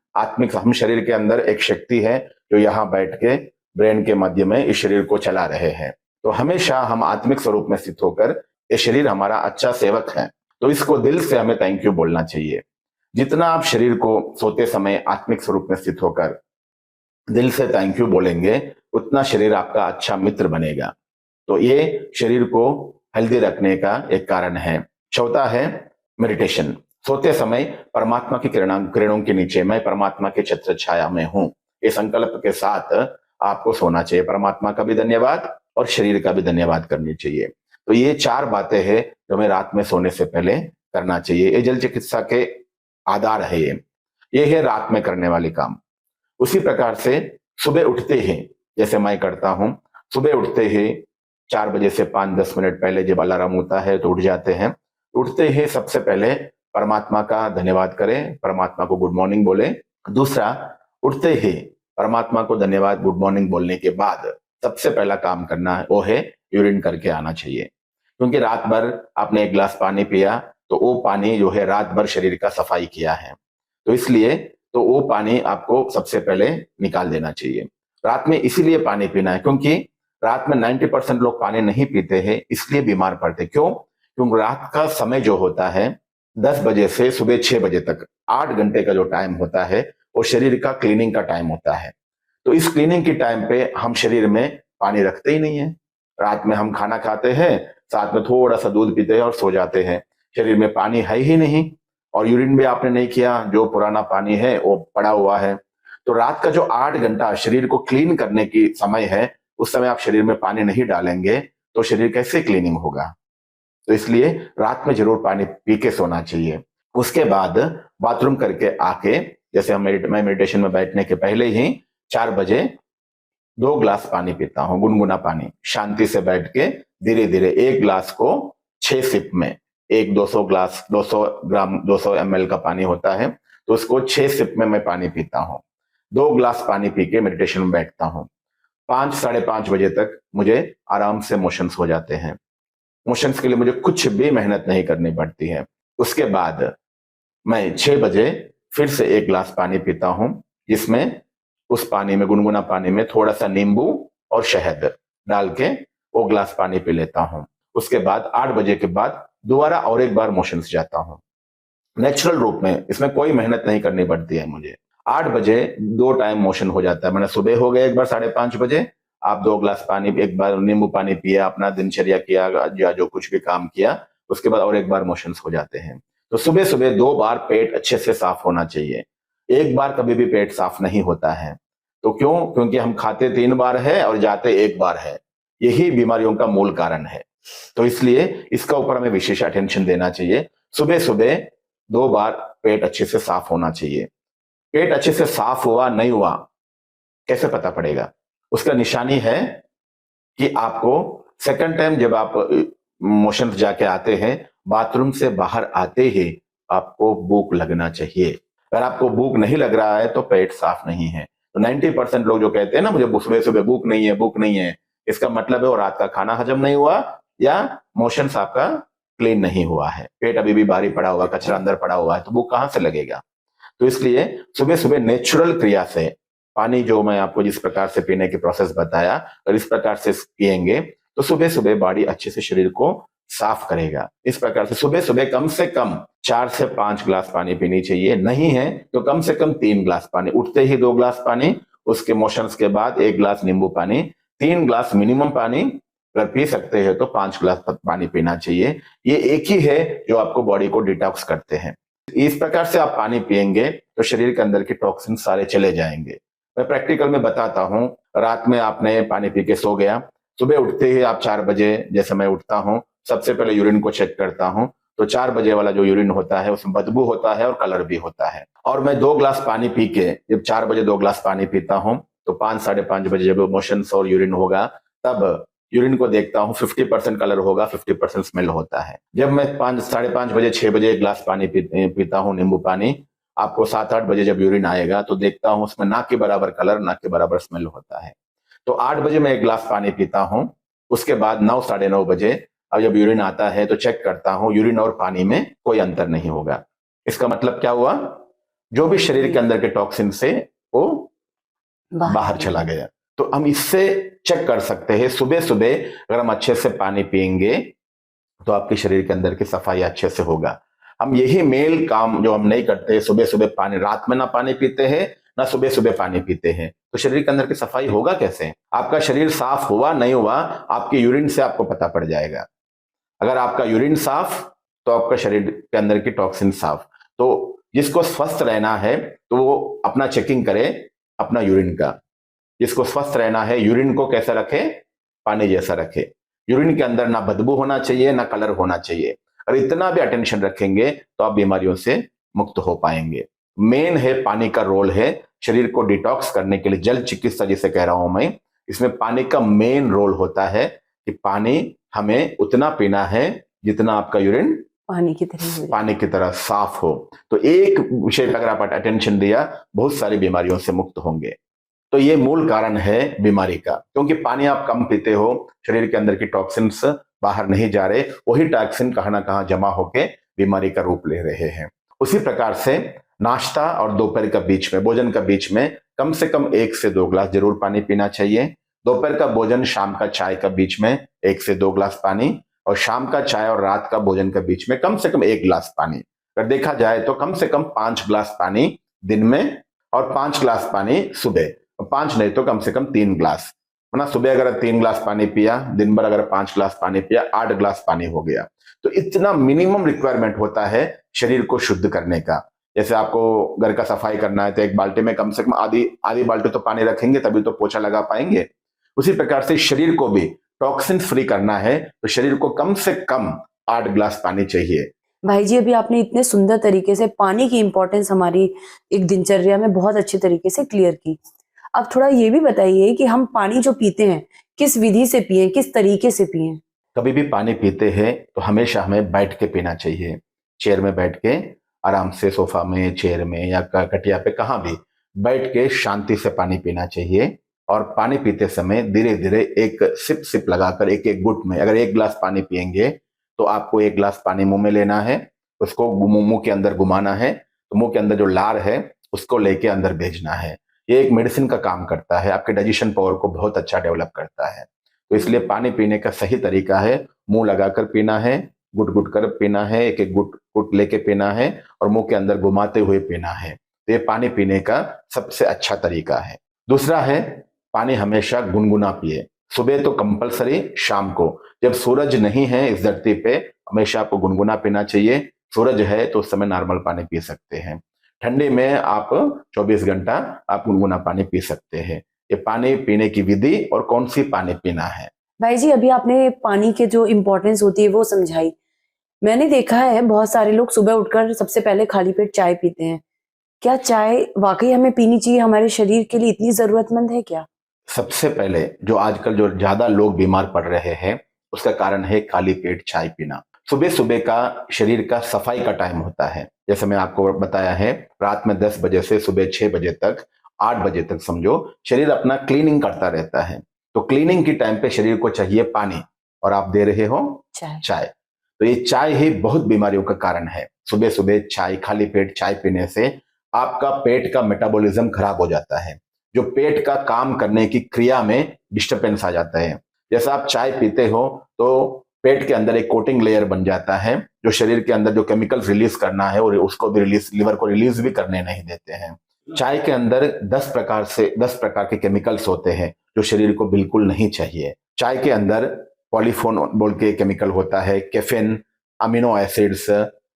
शरीर के अंदर एक शक्ति है जो यहाँ बैठ के ब्रेन के माध्यम में इस शरीर को चला रहे हैं। तो हमेशा हम आत्मिक स्वरूप में स्थित होकर, ये शरीर हमारा अच्छा सेवक है, तो इसको दिल से हमें थैंक यू बोलना चाहिए। जितना आप शरीर को सोते समय आत्मिक स्वरूप में स्थित होकर दिल से थैंक यू बोलेंगे, उतना शरीर आपका अच्छा मित्र बनेगा। तो ये शरीर को हेल्दी रखने का एक कारण है। चौथा है मेडिटेशन। सोते समय परमात्मा की किरणों के नीचे मैं परमात्मा के छत्र छाया में हूं, इस संकल्प के साथ आपको सोना चाहिए। परमात्मा का भी धन्यवाद और शरीर का भी धन्यवाद करनी चाहिए। तो ये 4 बातें हैं जो हमें रात में सोने से पहले करना चाहिए। ये जल चिकित्सा के आधार है ये है रात में करने वाले काम। उसी प्रकार से सुबह उठते ही, जैसे मैं करता हूं, सुबह उठते ही 4 बजे से 5-10 मिनट पहले जब अलार्म होता है तो उठ जाते हैं। उठते ही सबसे पहले परमात्मा का धन्यवाद करें, परमात्मा को गुड मॉर्निंग बोले। दूसरा, उठते ही परमात्मा को धन्यवाद गुड मॉर्निंग बोलने के बाद सबसे पहला काम करना है वो है यूरिन करके आना चाहिए, क्योंकि रात भर आपने 1 गिलास पानी पिया तो वो पानी जो है रात भर शरीर का सफाई किया है, तो इसलिए तो वो पानी आपको सबसे पहले निकाल देना चाहिए। रात में इसीलिए पानी पीना है क्योंकि रात में 90% लोग पानी नहीं पीते हैं, इसलिए बीमार पड़ते। क्यों? क्योंकि रात का समय जो होता है 10 बजे से सुबह 6 बजे तक 8 घंटे का जो टाइम होता है वो शरीर का क्लीनिंग का टाइम होता है। तो इस क्लीनिंग के टाइम पे हम शरीर में पानी रखते ही नहीं है। रात में हम खाना खाते हैं, साथ में थोड़ा सा दूध पीते हैं और सो जाते हैं। शरीर में पानी है ही नहीं और यूरिन भी आपने नहीं किया, जो पुराना पानी है वो पड़ा हुआ है। तो रात का जो 8 घंटा शरीर को क्लीन करने की समय है, उस समय आप शरीर में पानी नहीं डालेंगे तो शरीर कैसे क्लीनिंग होगा? तो इसलिए रात में जरूर पानी पी के सोना चाहिए। उसके बाद बाथरूम करके आके, जैसे मैं मेडिटेशन में बैठने के पहले ही 4 बजे 2 ग्लास पानी पीता हूं, गुनगुना पानी, शांति से बैठ के धीरे धीरे 1 ग्लास को 6 सिप में, एक 200 ग्लास 200 ग्राम 200 ml का पानी होता है, तो उसको 6 सिप में मैं पानी पीता हूं। 2 ग्लास पानी पी के मेडिटेशन में बैठता हूं। 5 साढ़े 5 बजे तक मुझे आराम से मोशंस हो जाते हैं। मोशंस के लिए मुझे कुछ भी मेहनत नहीं करनी पड़ती है। उसके बाद मैं 6 बजे फिर से 1 ग्लास पानी पीता हूं, जिसमें उस पानी में, गुनगुना पानी में थोड़ा सा नींबू और शहद डाल के वो ग्लास पानी पी लेता हूं। उसके बाद 8 बजे के बाद दोबारा और एक बार मोशंस जाता हूं, नेचुरल रूप में, इसमें कोई मेहनत नहीं करनी पड़ती है मुझे। 8 बजे 2 टाइम मोशन हो जाता है। मैंने सुबह हो गया एक बार 5:30 बजे, आप 2 ग्लास पानी, एक बार नींबू पानी पिया, अपना दिनचर्या किया या जो कुछ भी काम किया, उसके बाद और एक बार मोशंस हो जाते हैं। तो सुबह सुबह 2 बार पेट अच्छे से साफ होना चाहिए। एक बार कभी भी पेट साफ नहीं होता है। तो क्यों? क्योंकि हम खाते 3 बार है और जाते 1 बार है। यही बीमारियों का मूल कारण है। तो इसलिए इसका ऊपर हमें विशेष अटेंशन देना चाहिए। सुबह सुबह 2 बार पेट अच्छे से साफ होना चाहिए। पेट अच्छे से साफ हुआ नहीं हुआ कैसे पता पड़ेगा? उसका निशानी है कि आपको सेकंड टाइम जब आप मोशन जाके आते हैं, बाथरूम से बाहर आते ही आपको भूख लगना चाहिए। अगर आपको भूख नहीं लग रहा है तो पेट साफ नहीं है। तो 90% लोग जो कहते हैं ना, मुझे सुबह सुबह भूख नहीं है, भूख नहीं है, इसका मतलब है वो रात का खाना हजम नहीं हुआ या मोशन आपका क्लीन नहीं हुआ है। पेट अभी भी भारी पड़ा हुआ, कचरा अंदर पड़ा हुआ है, तो भूख कहां से लगेगा? तो इसलिए सुबह सुबह नेचुरल क्रिया से पानी, जो मैं आपको जिस प्रकार से पीने की प्रोसेस बताया, और इस प्रकार से पिएंगे तो सुबह सुबह बॉडी अच्छे से शरीर को साफ करेगा। इस प्रकार से सुबह सुबह कम से कम 4 से 5 ग्लास पानी पीनी चाहिए। नहीं है तो कम से कम 3 ग्लास पानी। उठते ही 2 ग्लास पानी, उसके मोशंस के बाद 1 ग्लास नींबू पानी, 3 ग्लास मिनिमम पानी। अगर पी सकते हैं तो 5 ग्लास पानी पीना चाहिए। ये एक ही है जो आपको बॉडी को डिटॉक्स करते हैं। इस प्रकार से आप पानी पिएंगे तो शरीर के अंदर के टॉक्सिन सारे चले जाएंगे। मैं प्रैक्टिकल में बताता हूं। रात में आपने पानी पी के सो गया, सुबह उठते ही आप 4 बजे, जैसे मैं उठता हूं, सबसे पहले यूरिन को चेक करता हूं, तो 4 बजे वाला जो यूरिन होता है उसमें बदबू होता है और कलर भी होता है। और मैं 2 ग्लास पानी पी के, जब 4 बजे 2 ग्लास पानी पीता हूं तो 5 साढ़े 5 बजे जब मोशंस और यूरिन होगा, तब यूरिन को देखता हूं, 50% कलर होगा, 50% स्मेल होता है। जब मैं 5 साढ़े 5 बजे 6 बजे 1 ग्लास पानी पीता हूं, नींबू पानी, आपको 7-8 बजे जब यूरिन आएगा तो देखता हूं उसमें ना के बराबर कलर, ना के बराबर स्मेल होता है। तो 8 बजे मैं 1 ग्लास पानी पीता हूं। उसके बाद 9 साढ़े 9 बजे अब जब यूरिन आता है तो चेक करता हूं, यूरिन और पानी में कोई अंतर नहीं होगा। इसका मतलब क्या हुआ? जो भी शरीर के अंदर के टॉक्सिन से वो बाहर चला गया। तो हम इससे चेक कर सकते हैं। सुबह सुबह अगर हम अच्छे से पानी पिएंगे तो आपके शरीर के अंदर की सफाई अच्छे से होगा। हम यही मेल काम जो हम नहीं करते, सुबह सुबह पानी, रात में ना पानी पीते हैं ना सुबह सुबह पानी पीते हैं, तो शरीर के अंदर की सफाई होगा कैसे? आपका शरीर साफ हुआ नहीं हुआ आपके यूरिन से आपको पता पड़ जाएगा। अगर आपका यूरिन साफ तो आपका शरीर के अंदर की टॉक्सिन साफ। तो जिसको स्वस्थ रहना है तो वो अपना चेकिंग करे अपना यूरिन का। जिसको स्वस्थ रहना है, यूरिन को कैसा रखे? पानी जैसा रखे। यूरिन के अंदर ना बदबू होना चाहिए, ना कलर होना चाहिए। और इतना भी अटेंशन रखेंगे तो आप बीमारियों से मुक्त हो पाएंगे। मेन है पानी का रोल है शरीर को डिटॉक्स करने के लिए, जल चिकित्सा जिसे कह रहा हूं मैं, इसमें पानी का मेन रोल होता है कि पानी हमें उतना पीना है जितना आपका यूरिन पानी की तरह साफ हो। तो एक विषय पर अगर आप अटेंशन दिया, बहुत सारी बीमारियों से मुक्त होंगे। तो ये मूल कारण है बीमारी का, क्योंकि पानी आप कम पीते हो, शरीर के अंदर की टॉक्सिन्स बाहर नहीं जा रहे, वही टॉक्सिन कहां ना कहां जमा होके बीमारी का रूप ले रहे हैं। उसी प्रकार से नाश्ता और दोपहर का बीच में, भोजन का बीच में कम से कम 1 से 2 ग्लास जरूर पानी पीना चाहिए। दोपहर का भोजन, शाम का चाय का बीच में 1 से 2 ग्लास पानी, और शाम का चाय और रात का भोजन के बीच में कम से कम 1 ग्लास पानी। अगर देखा जाए तो कम से कम 5 ग्लास पानी दिन में, और 5 ग्लास पानी सुबह, 5 नहीं तो कम से कम 3 ग्लास, है ना। सुबह अगर 3 ग्लास पानी पिया, दिन भर अगर 5 ग्लास पानी पिया, 8 ग्लास पानी हो गया। तो इतना मिनिमम रिक्वायरमेंट होता है शरीर को शुद्ध करने का। जैसे आपको घर का सफाई करना है तो एक बाल्टी में कम से कम आधी बाल्टी तो पानी रखेंगे, तभी तो पोछा लगा पाएंगे। उसी प्रकार से शरीर को भी टॉक्सिन फ्री करना है तो शरीर को कम से कम 8 ग्लास पानी चाहिए। भाई जी, अभी आपने इतने सुंदर तरीके से पानी की इंपॉर्टेंस हमारी एक दिनचर्या में बहुत अच्छे तरीके से क्लियर की। अब थोड़ा ये भी बताइए कि हम पानी जो पीते हैं किस विधि से पिए, किस तरीके से पिए? कभी भी पानी पीते हैं तो हमेशा हमें बैठ के पीना चाहिए। चेयर में बैठ के आराम से, सोफा में, चेयर में या कटिया पे, कहाँ भी बैठ के शांति से पानी पीना चाहिए। और पानी पीते समय धीरे धीरे एक सिप सिप लगाकर, एक एक गुट में, अगर 1 ग्लास पानी पिएंगे तो आपको 1 ग्लास पानी मुंह में लेना है, उसको मुंह के अंदर घुमाना है, तो मुंह के अंदर जो लार है उसको लेके अंदर भेजना है। ये एक मेडिसिन का काम करता है, आपके डाइजेशन पावर को बहुत अच्छा डेवलप करता है। तो इसलिए पानी पीने का सही तरीका है मुंह लगाकर पीना है, गुट गुट कर पीना है, एक एक गुट गुट लेके पीना है, और मुंह के अंदर घुमाते हुए पीना है। तो ये पानी पीने का सबसे अच्छा तरीका है। दूसरा है, पानी हमेशा गुनगुना पिए। सुबह तो कंपलसरी, शाम को जब सूरज नहीं है इस धरती पे, हमेशा आपको गुनगुना पीना चाहिए। सूरज है तो उस समय नॉर्मल पानी पी सकते हैं। ठंडी में आप 24 घंटा आप गुनगुना पानी पी सकते हैं। ये पानी पीने की विधि और कौन सी पानी पीना है। भाई जी, अभी आपने पानी के जो इम्पोर्टेंस होती है वो समझाई। मैंने देखा है बहुत सारे लोग सुबह उठकर सबसे पहले खाली पेट चाय पीते हैं। क्या चाय वाकई हमें पीनी चाहिए? हमारे शरीर के लिए इतनी जरूरतमंद है क्या? सबसे पहले जो आजकल जो ज्यादा लोग बीमार पड़ रहे हैं उसका कारण है खाली पेट चाय पीना। सुबह सुबह का शरीर का सफाई का टाइम होता है, जैसे मैं आपको बताया है, रात में 10 बजे से सुबह 6 बजे तक, 8 बजे तक समझो, शरीर अपना क्लीनिंग करता रहता है। तो क्लीनिंग की टाइम पे शरीर को चाहिए पानी, और आप दे रहे हो चाय। तो ये चाय ही बहुत बीमारियों का कारण है। सुबह सुबह चाय, खाली पेट चाय पीने से आपका पेट का मेटाबॉलिज्म खराब हो जाता है, जो पेट का काम करने की क्रिया में डिस्टर्बेंस आ जाता है। जैसा आप चाय पीते हो तो पेट के अंदर एक कोटिंग लेयर बन जाता है, जो शरीर के अंदर जो केमिकल्स रिलीज करना है और उसको भी रिलीज, लिवर को रिलीज भी करने नहीं देते हैं। चाय के अंदर 10 प्रकार के केमिकल्स होते हैं जो शरीर को बिल्कुल नहीं चाहिए। चाय के अंदर पॉलीफोन बोल के केमिकल होता है, कैफीन, अमीनो एसिड्स,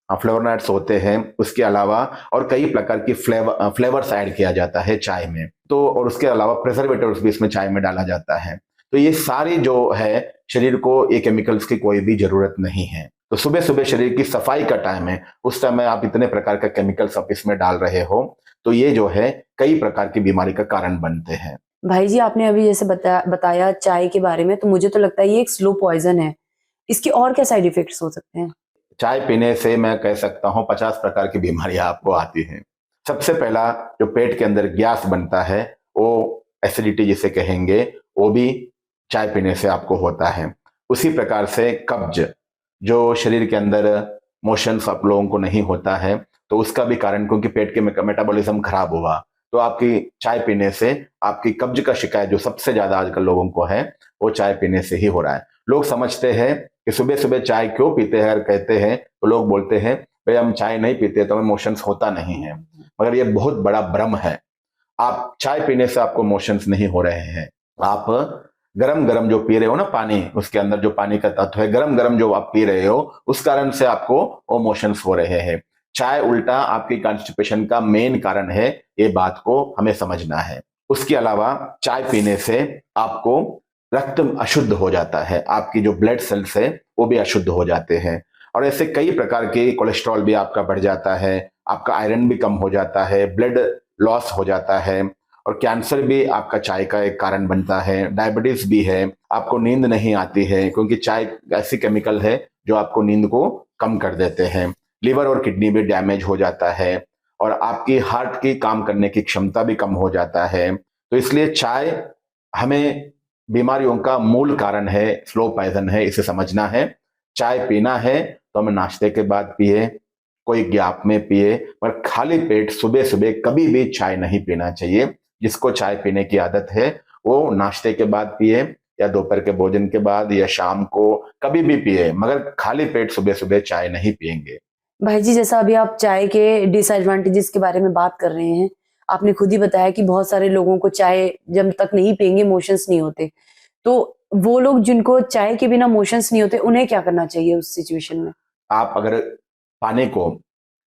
फ्लेवोनॉइड्स होते हैं। उसके अलावा और कई प्रकार की फ्लेवर्स ऐड किया जाता है चाय में। तो और उसके अलावा प्रिजर्वेटिव्स भी इसमें चाय में डाला जाता है। तो ये सारी जो है, शरीर को ये केमिकल्स की कोई भी जरूरत नहीं है। तो सुबह सुबह शरीर की सफाई का टाइम है, उस समय आप इतने प्रकार का केमिकल्स आप इसमें डाल रहे हो, तो ये जो है कई प्रकार की बीमारी का कारण बनते हैं। भाई जी, आपने अभी जैसे बताया चाय के बारे में, तो मुझे तो लगता है ये एक स्लो पॉइजन है। इसके और क्या साइड इफेक्ट्स हो सकते हैं? चाय पीने से मैं कह सकता हूं 50 प्रकार की बीमारियां आपको आती हैं। सबसे पहला, जो पेट के अंदर गैस बनता है, वो एसिडिटी जिसे कहेंगे, वो भी चाय पीने से आपको होता है। उसी प्रकार से कब्ज, जो शरीर के अंदर मोशंस आप लोगों को नहीं होता है, तो उसका भी कारण, क्योंकि पेट के मेटाबॉलिज्म खराब हुआ, तो आपकी चाय पीने से आपकी कब्ज का शिकायत जो सबसे ज्यादा आजकल लोगों को है, वो चाय पीने से ही हो रहा है। लोग समझते हैं कि सुबह सुबह चाय क्यों पीते हैं, अगर कहते हैं तो लोग बोलते हैं भाई हम चाय नहीं पीते तो हमें मोशंस होता नहीं है, मगर ये बहुत बड़ा भ्रम है। आप चाय पीने से आपको मोशंस नहीं हो रहे हैं। आप गरम गरम जो पी रहे हो ना पानी, उसके अंदर जो पानी का तत्व है, गरम गरम जो आप पी रहे हो, उस कारण से आपको वो मोशंस हो रहे हैं। चाय उल्टा आपकी कॉन्स्टिपेशन का मेन कारण है, ये बात को हमें समझना है। उसके अलावा चाय पीने से आपको रक्त अशुद्ध हो जाता है, आपकी जो ब्लड सेल्स है वो भी अशुद्ध हो जाते हैं, और ऐसे कई प्रकार के कोलेस्ट्रॉल भी आपका बढ़ जाता है, आपका आयरन भी कम हो जाता है, ब्लड लॉस हो जाता है, और कैंसर भी आपका चाय का एक कारण बनता है, डायबिटीज भी है, आपको नींद नहीं आती है क्योंकि चाय ऐसी केमिकल है जो आपको नींद को कम कर देते हैं, लिवर और किडनी भी डैमेज हो जाता है, और आपकी हार्ट की काम करने की क्षमता भी कम हो जाता है। तो इसलिए चाय हमें बीमारियों का मूल कारण है, स्लो पॉइजन है, इसे समझना है। चाय पीना है तो हमें नाश्ते के बाद पिए, कोई गैप में पिए, पर खाली पेट सुबह सुबह कभी भी चाय नहीं पीना चाहिए। जिसको चाय पीने की आदत है वो नाश्ते के बाद पिए, या दोपहर के भोजन के बाद, या शाम को, कभी भी पिए, मगर खाली पेट सुबह सुबह चाय नहीं पिएंगे। भाई जी, जैसा अभी आप चाय के डिसएडवांटेजेस के बारे में बात कर रहे हैं, आपने खुद ही बताया कि बहुत सारे लोगों को चाय जब तक नहीं पिएंगे मोशंस नहीं होते। तो वो लोग जिनको चाय के बिना मोशंस नहीं होते, उन्हें क्या करना चाहिए उस सिचुएशन में? आप अगर पानी को,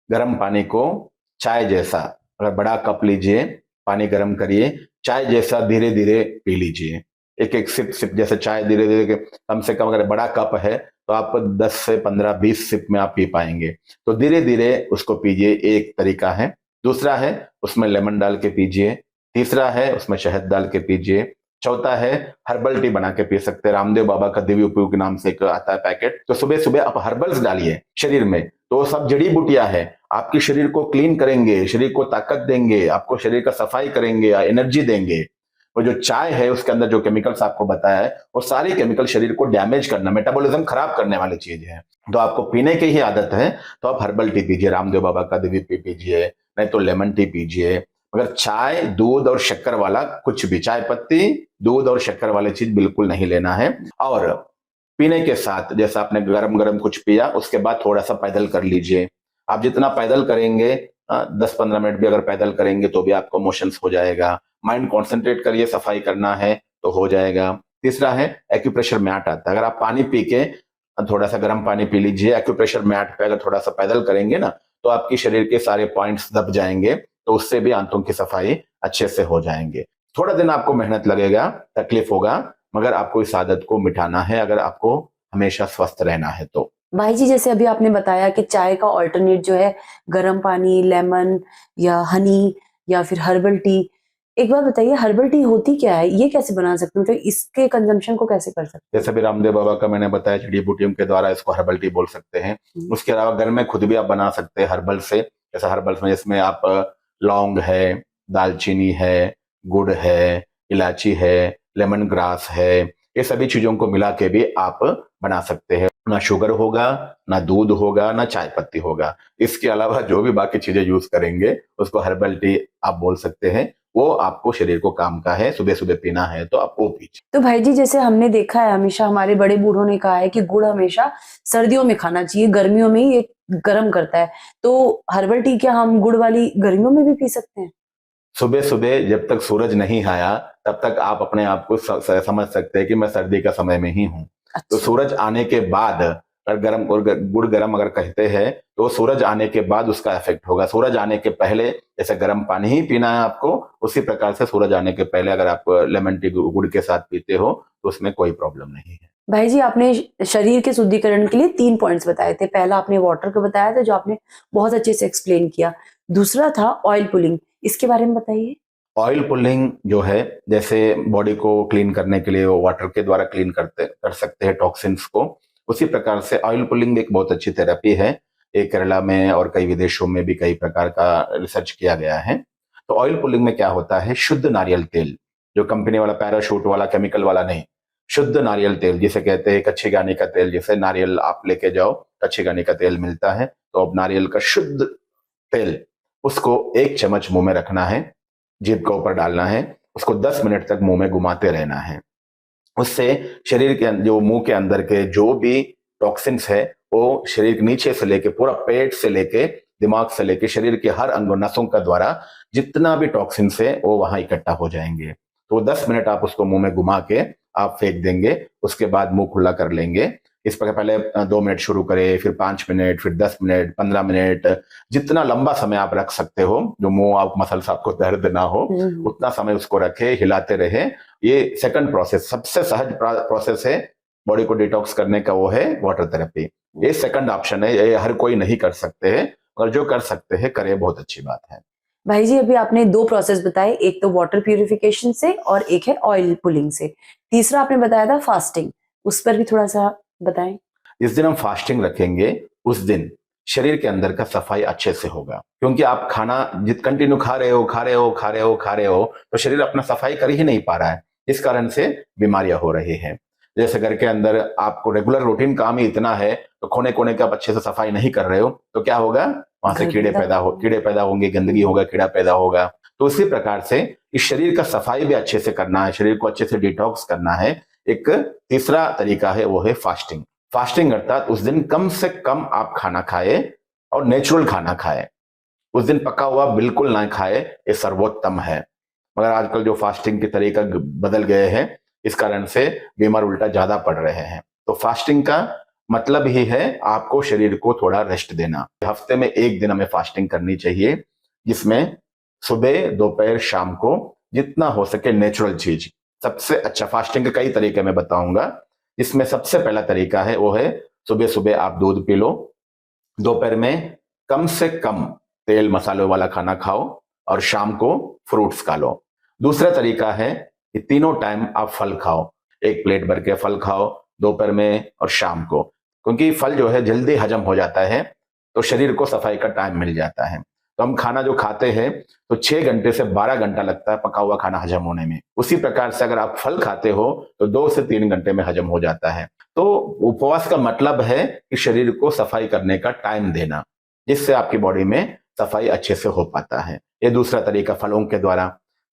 गर्म पानी को चाय जैसा, अगर बड़ा कप लीजिए, पानी गर्म करिए, चाय जैसा धीरे धीरे पी लीजिए, एक एक सिप सिप जैसे चाय धीरे धीरे, कम से कम अगर बड़ा कप है तो आप 10 से 15-20 सिप में आप पी पाएंगे। तो धीरे धीरे उसको पीजिए, एक तरीका है। दूसरा है उसमें लेमन डाल के पीजिए। तीसरा है उसमें शहद डाल के पीजिए। चौथा है हर्बल टी बना के पी सकते हैं, रामदेव बाबा का दिव्य उपयोग के नाम से एक आता है पैकेट। तो सुबह सुबह आप हर्बल्स डालिए शरीर में, तो वो सब जड़ी बूटियां है, आपके शरीर को क्लीन करेंगे, शरीर को ताकत देंगे, आपको शरीर का सफाई करेंगे, एनर्जी देंगे। और जो चाय है उसके अंदर जो केमिकल्स आपको बताया है वो सारे केमिकल शरीर को डैमेज करना, मेटाबॉलिज्म खराब करने वाली चीज है। तो आपको पीने की ही आदत है तो आप हर्बल टी पीजिए, रामदेव बाबा का दिव्य टी पीजिए, नहीं तो लेमन टी पीजिए। मगर चाय, दूध और शक्कर वाला कुछ भी, चाय पत्ती, दूध और शक्कर वाली चीज बिल्कुल नहीं लेना है। और पीने के साथ जैसा आपने गरम गरम कुछ पिया, उसके बाद थोड़ा सा पैदल कर लीजिए। आप जितना पैदल करेंगे, 10-15 मिनट भी अगर पैदल करेंगे तो भी आपको मोशंस हो जाएगा। माइंड कॉन्सेंट्रेट करिए, सफाई करना है तो हो जाएगा। तीसरा है एक्यूप्रेशर मैट आता है, अगर आप पानी पी के थोड़ा सा गर्म पानी पी लीजिए, एक्यूप्रेशर मैट पे अगर थोड़ा सा पैदल करेंगे ना तो आपकी शरीर के सारे पॉइंट्स दब जाएंगे, तो उससे भी आंतों की सफाई अच्छे से हो जाएंगे। थोड़ा दिन आपको मेहनत लगेगा, तकलीफ होगा, मगर आपको इस आदत को मिटाना है अगर आपको हमेशा स्वस्थ रहना है तो। भाई जी, जैसे अभी आपने बताया कि चाय का अल्टरनेट जो है गर्म पानी, लेमन या हनी या फिर हर्बल टी। एक बात बताइए, हर्बल टी होती क्या है? ये कैसे बना सकते हैं? तो इसके कंजम्पशन को कैसे कर सकते जैसे भी रामदेव बाबा का मैंने बताया, जड़ी बूटियों के द्वारा इसको हर्बल टी बोल सकते हैं। हैं? उसके अलावा घर में खुद भी आप बना सकते हैं हर्बल से। जैसे हर्बल्स में जिसमें आप लौंग है, दालचीनी है, गुड़ है, इलायची है, लेमन ग्रास है, ये सभी चीजों को मिला के भी आप बना सकते हैं। ना शुगर होगा, ना दूध होगा, ना चाय पत्ती होगा। इसके अलावा जो भी बाकी चीजें यूज करेंगे उसको हर्बल टी आप बोल सकते हैं। वो आपको शरीर को काम का है, सुबह सुबह पीना है तो आप वो पीजिए। तो भाई जी, जैसे हमने देखा है, हमेशा हमारे बड़े बूढ़ों ने कहा है कि गुड़ हमेशा सर्दियों में खाना चाहिए, गर्मियों में ही ये गर्म करता है। तो हर्बल टी क्या हम गुड़ वाली गर्मियों में भी पी सकते हैं? सुबह सुबह जब तक सूरज नहीं आया तब तक आप अपने आप को समझ सकते हैं कि मैं सर्दी का समय में ही हूँ। तो अच्छा। सूरज आने के बाद अगर गर्म और गुड़ गर्म अगर कहते हैं तो सूरज आने के बाद उसका इफेक्ट होगा। सूरज आने के पहले जैसे गर्म पानी ही पीना है आपको, उसी प्रकार से सूरज आने के पहले अगर आप लेमन टी गुड़ के साथ पीते हो तो उसमें कोई प्रॉब्लम नहीं है। भाई जी, आपने शरीर के शुद्धिकरण के लिए 3 पॉइंट्स बताए थे। पहला आपने वाटर का बताया था, जो आपने बहुत अच्छे से एक्सप्लेन किया। दूसरा था ऑयल पुलिंग, इसके बारे में बताइए। ऑयल पुलिंग जो है, जैसे बॉडी को क्लीन करने के लिए वो वाटर के द्वारा क्लीन कर सकते हैं टॉक्सिन्स को, उसी प्रकार से ऑयल पुलिंग एक बहुत अच्छी थेरेपी है। ये केरला में और कई विदेशों में भी कई प्रकार का रिसर्च किया गया है। तो ऑयल पुलिंग में क्या होता है, शुद्ध नारियल तेल, जो कंपनी वाला पैराशूट वाला केमिकल वाला नहीं, शुद्ध नारियल तेल जिसे कहते हैं कच्ची घानी का तेल। जैसे नारियल आप लेके जाओ, कच्ची घानी का तेल मिलता है, तो अब नारियल का शुद्ध तेल, उसको 1 चम्मच मुंह में रखना है, जीभ के ऊपर डालना है, उसको 10 मिनट तक मुंह में घुमाते रहना है। उससे शरीर के जो मुंह के अंदर के जो भी टॉक्सिन्स है वो शरीर के नीचे से लेके पूरा पेट से लेके दिमाग से लेके शरीर के हर अंगों नसों का द्वारा जितना भी टॉक्सिन्स है वो वहां इकट्ठा हो जाएंगे। तो 10 मिनट आप उसको मुंह में घुमा के आप फेंक देंगे, उसके बाद मुंह खुला कर लेंगे। इस प्रकार पहले 2 मिनट शुरू करें, फिर 5 मिनट, फिर 10 मिनट, 15 मिनट, जितना लंबा समय आप रख सकते हो, जो मुंह आप मसल्स आपको दर्द ना हो, उतना समय उसको रखे, हिलाते रहे। ये सेकंड प्रोसेस, सबसे सहज प्रोसेस है बॉडी को डिटॉक्स करने का, वो है वाटर थेरेपी। ये सेकंड ऑप्शन है, ये हर कोई नहीं कर सकते हैं, और जो कर सकते हैं करे, बहुत अच्छी बात है। भाई जी, अभी आपने 2 प्रोसेस बताए, एक तो वाटर प्यूरिफिकेशन से और एक है ऑयल पुलिंग से। तीसरा आपने बताया था फास्टिंग, उस पर भी थोड़ा-सा बताएँ? जिस दिन हम फास्टिंग रखेंगे, उस दिन शरीर के अंदर का सफाई अच्छे से होगा, क्योंकि आप खाना जित कंटिन्यू खा रहे हो, तो शरीर अपना सफाई कर ही नहीं पा रहा है। इस कारण से बीमारियां हो रही हैं। जैसे घर के अंदर आपको रेगुलर रूटीन काम ही इतना है, तो कोने कोने का आप अच्छे से सफाई नहीं कर रहे हो, तो क्या होगा, वहां से कीड़े पैदा होंगे, गंदगी होगा, कीड़ा पैदा होगा। तो इसी प्रकार से इस शरीर का सफाई भी अच्छे से करना है, शरीर को अच्छे से डिटॉक्स करना है। एक तीसरा तरीका है, वो है फास्टिंग। फास्टिंग अर्थात उस दिन कम से कम आप खाना खाए, और नेचुरल खाना खाए। उस दिन पका हुआ बिल्कुल ना खाए, ये सर्वोत्तम है। मगर आजकल जो फास्टिंग के तरीका बदल गए हैं, इस कारण से बीमार उल्टा ज्यादा पड़ रहे हैं। तो फास्टिंग का मतलब ही है आपको शरीर को थोड़ा रेस्ट देना। हफ्ते में 1 दिन हमें फास्टिंग करनी चाहिए, जिसमें सुबह, दोपहर, शाम को जितना हो सके नेचुरल चीज। सबसे अच्छा फास्टिंग के कई तरीके मैं बताऊंगा। इसमें सबसे पहला तरीका है, वो है सुबह सुबह आप दूध पी लो, दोपहर में कम से कम तेल मसालों वाला खाना खाओ, और शाम को फ्रूट्स खा लो। दूसरा तरीका है कि तीनों टाइम आप फल खाओ, 1 प्लेट भर के फल खाओ दोपहर में और शाम को, क्योंकि फल जो है जल्दी हजम हो जाता है, तो शरीर को सफाई का टाइम मिल जाता है। तो हम खाना जो खाते हैं, तो 6 घंटे से 12 घंटा लगता है पका हुआ खाना हजम होने में। उसी प्रकार से अगर आप फल खाते हो, तो 2 से 3 घंटे में हजम हो जाता है। तो उपवास का मतलब है कि शरीर को सफाई करने का टाइम देना, जिससे आपकी बॉडी में सफाई अच्छे से हो पाता है। ये दूसरा तरीका फलों के द्वारा।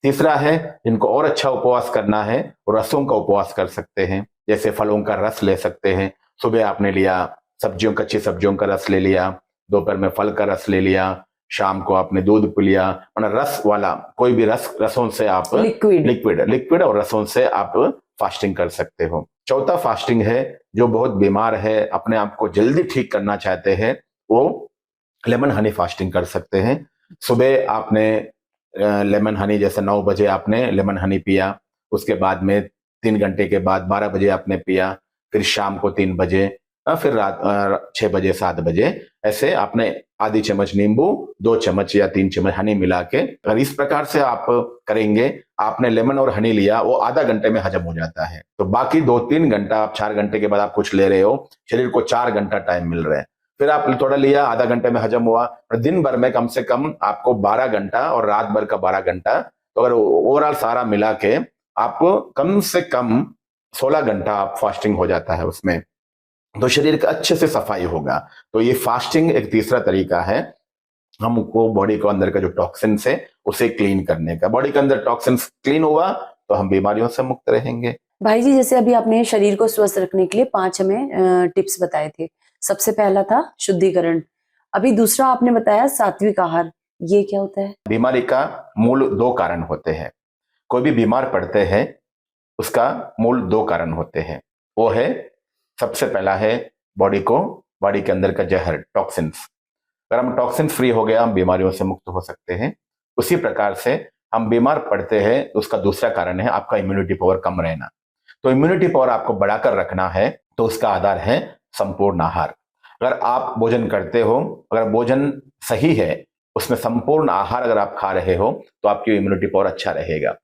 तीसरा है, जिनको और अच्छा उपवास करना है, वो रसों का उपवास कर सकते हैं। जैसे फलों का रस ले सकते हैं, सुबह आपने लिया, सब्जियों, कच्ची सब्जियों का रस ले लिया, दोपहर में फल का रस ले लिया, शाम को आपने दूध पी लिया। मतलब रस वाला कोई भी रसों से आप लिक्विड और रसों से आप फास्टिंग कर सकते हो। चौथा फास्टिंग है, जो बहुत बीमार है, अपने आप को जल्दी ठीक करना चाहते हैं, वो लेमन हनी फास्टिंग कर सकते हैं। सुबह आपने लेमन हनी, जैसे 9 बजे आपने लेमन हनी पिया, उसके बाद में 3 घंटे के बाद 12 बजे आपने पिया, फिर शाम को 3 बजे, फिर रात 6 बजे, 7 बजे, ऐसे आपने आधी चम्मच नींबू, 2 चम्मच या 3 चम्मच हनी मिला के, अगर इस प्रकार से आप करेंगे, आपने लेमन और हनी लिया, वो आधा घंटे में हजम हो जाता है। तो बाकी 2-3 घंटा, आप 4 घंटे के बाद आप कुछ ले रहे हो, शरीर को 4 घंटा टाइम मिल रहा है। फिर आप थोड़ा लिया, आधा घंटे में हजम हुआ, और दिन भर में कम से कम आपको 12 घंटा, और रात भर का 12 घंटा, तो अगर ओवरऑल सारा मिला के आपको कम से कम 16 घंटा आप फास्टिंग हो जाता है उसमें, तो शरीर का अच्छे से सफाई होगा। तो ये फास्टिंग एक तीसरा तरीका है हमको बॉडी को अंदर का जो टॉक्सिन्स है उसे क्लीन करने का। बॉडी के अंदर टॉक्सिन्स क्लीन हुआ तो हम बीमारियों से मुक्त रहेंगे। भाई जी, जैसे अभी आपने शरीर को स्वस्थ रखने के लिए 5 हमें टिप्स बताए थे। सबसे पहला था शुद्धिकरण, अभी दूसरा आपने बताया सात्विक आहार, ये क्या होता है? बीमारी का मूल 2 कारण होते हैं। कोई भी बीमार पड़ते हैं, उसका मूल 2 कारण होते हैं। वो है, सबसे पहला है बॉडी के अंदर का जहर, टॉक्सिन्स। अगर हम टॉक्सिन फ्री हो गया, हम बीमारियों से मुक्त हो सकते हैं। उसी प्रकार से हम बीमार पड़ते हैं, उसका दूसरा कारण है आपका इम्यूनिटी पावर कम रहना। तो इम्यूनिटी पावर आपको बढ़ाकर रखना है, तो उसका आधार है संपूर्ण आहार। अगर आप भोजन करते हो, अगर भोजन सही है, उसमें संपूर्ण आहार अगर आप खा रहे हो, तो आपकी इम्यूनिटी पावर अच्छा रहेगा।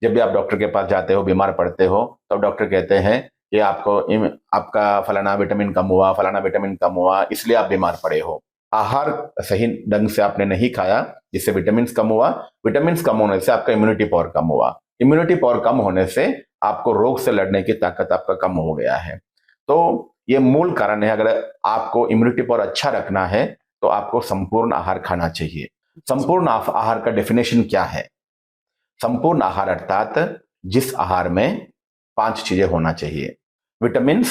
जब भी आप डॉक्टर के पास जाते हो, बीमार पड़ते हो, तो डॉक्टर कहते हैं कि आपका फलाना विटामिन कम हुआ, इसलिए आप बीमार पड़े हो। आहार सही ढंग से आपने नहीं खाया, जिससे विटामिन कम हुआ। विटामिन कम होने से आपका इम्यूनिटी पावर कम हुआ। इम्यूनिटी पावर कम होने से आपको रोग से लड़ने की ताकत आपका कम हो गया है। तो ये मूल कारण है। अगर आपको इम्यूनिटी पावर अच्छा रखना है, तो आपको संपूर्ण आहार खाना चाहिए। संपूर्ण आहार का डेफिनेशन क्या है? संपूर्ण आहार अर्थात जिस आहार में 5 चीजें होना चाहिए: विटामिन,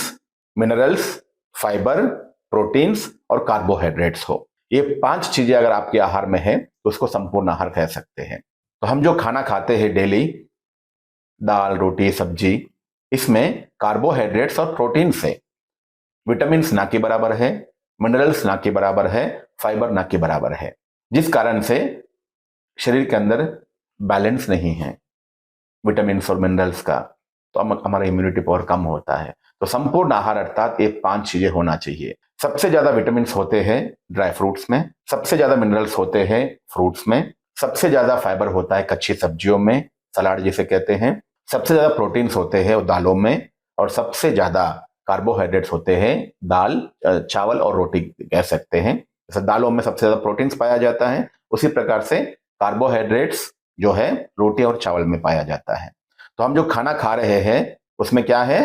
मिनरल्स, फाइबर, प्रोटीन्स और कार्बोहाइड्रेट्स हो। ये 5 चीजें अगर आपके आहार में है, तो उसको संपूर्ण आहार कह सकते हैं। तो हम जो खाना खाते हैं डेली, दाल, रोटी, सब्जी, इसमें कार्बोहाइड्रेट्स और प्रोटीन से, विटामिन्स ना के बराबर है, मिनरल्स ना के बराबर है, फाइबर ना के बराबर है, जिस कारण से शरीर के अंदर बैलेंस नहीं है विटामिन्स और मिनरल्स का, तो हमारा इम्यूनिटी पावर कम होता है। तो संपूर्ण आहार अर्थात ये 5 चीजें होना चाहिए। सबसे ज्यादा विटामिन्स होते हैं ड्राई फ्रूट्स में, सबसे ज्यादा मिनरल्स होते हैं फ्रूट्स में, सबसे ज्यादा फाइबर होता है कच्ची सब्जियों में, सलाड जिसे कहते हैं, सबसे ज्यादा प्रोटीन्स होते हैं दालों में, और सबसे ज्यादा कार्बोहाइड्रेट्स होते हैं दाल, चावल और रोटी कह सकते हैं। जैसे दालों में सबसे ज्यादा प्रोटीन्स पाया जाता है, उसी प्रकार से कार्बोहाइड्रेट्स जो है रोटी और चावल में पाया जाता है। तो हम जो खाना खा रहे हैं उसमें क्या है,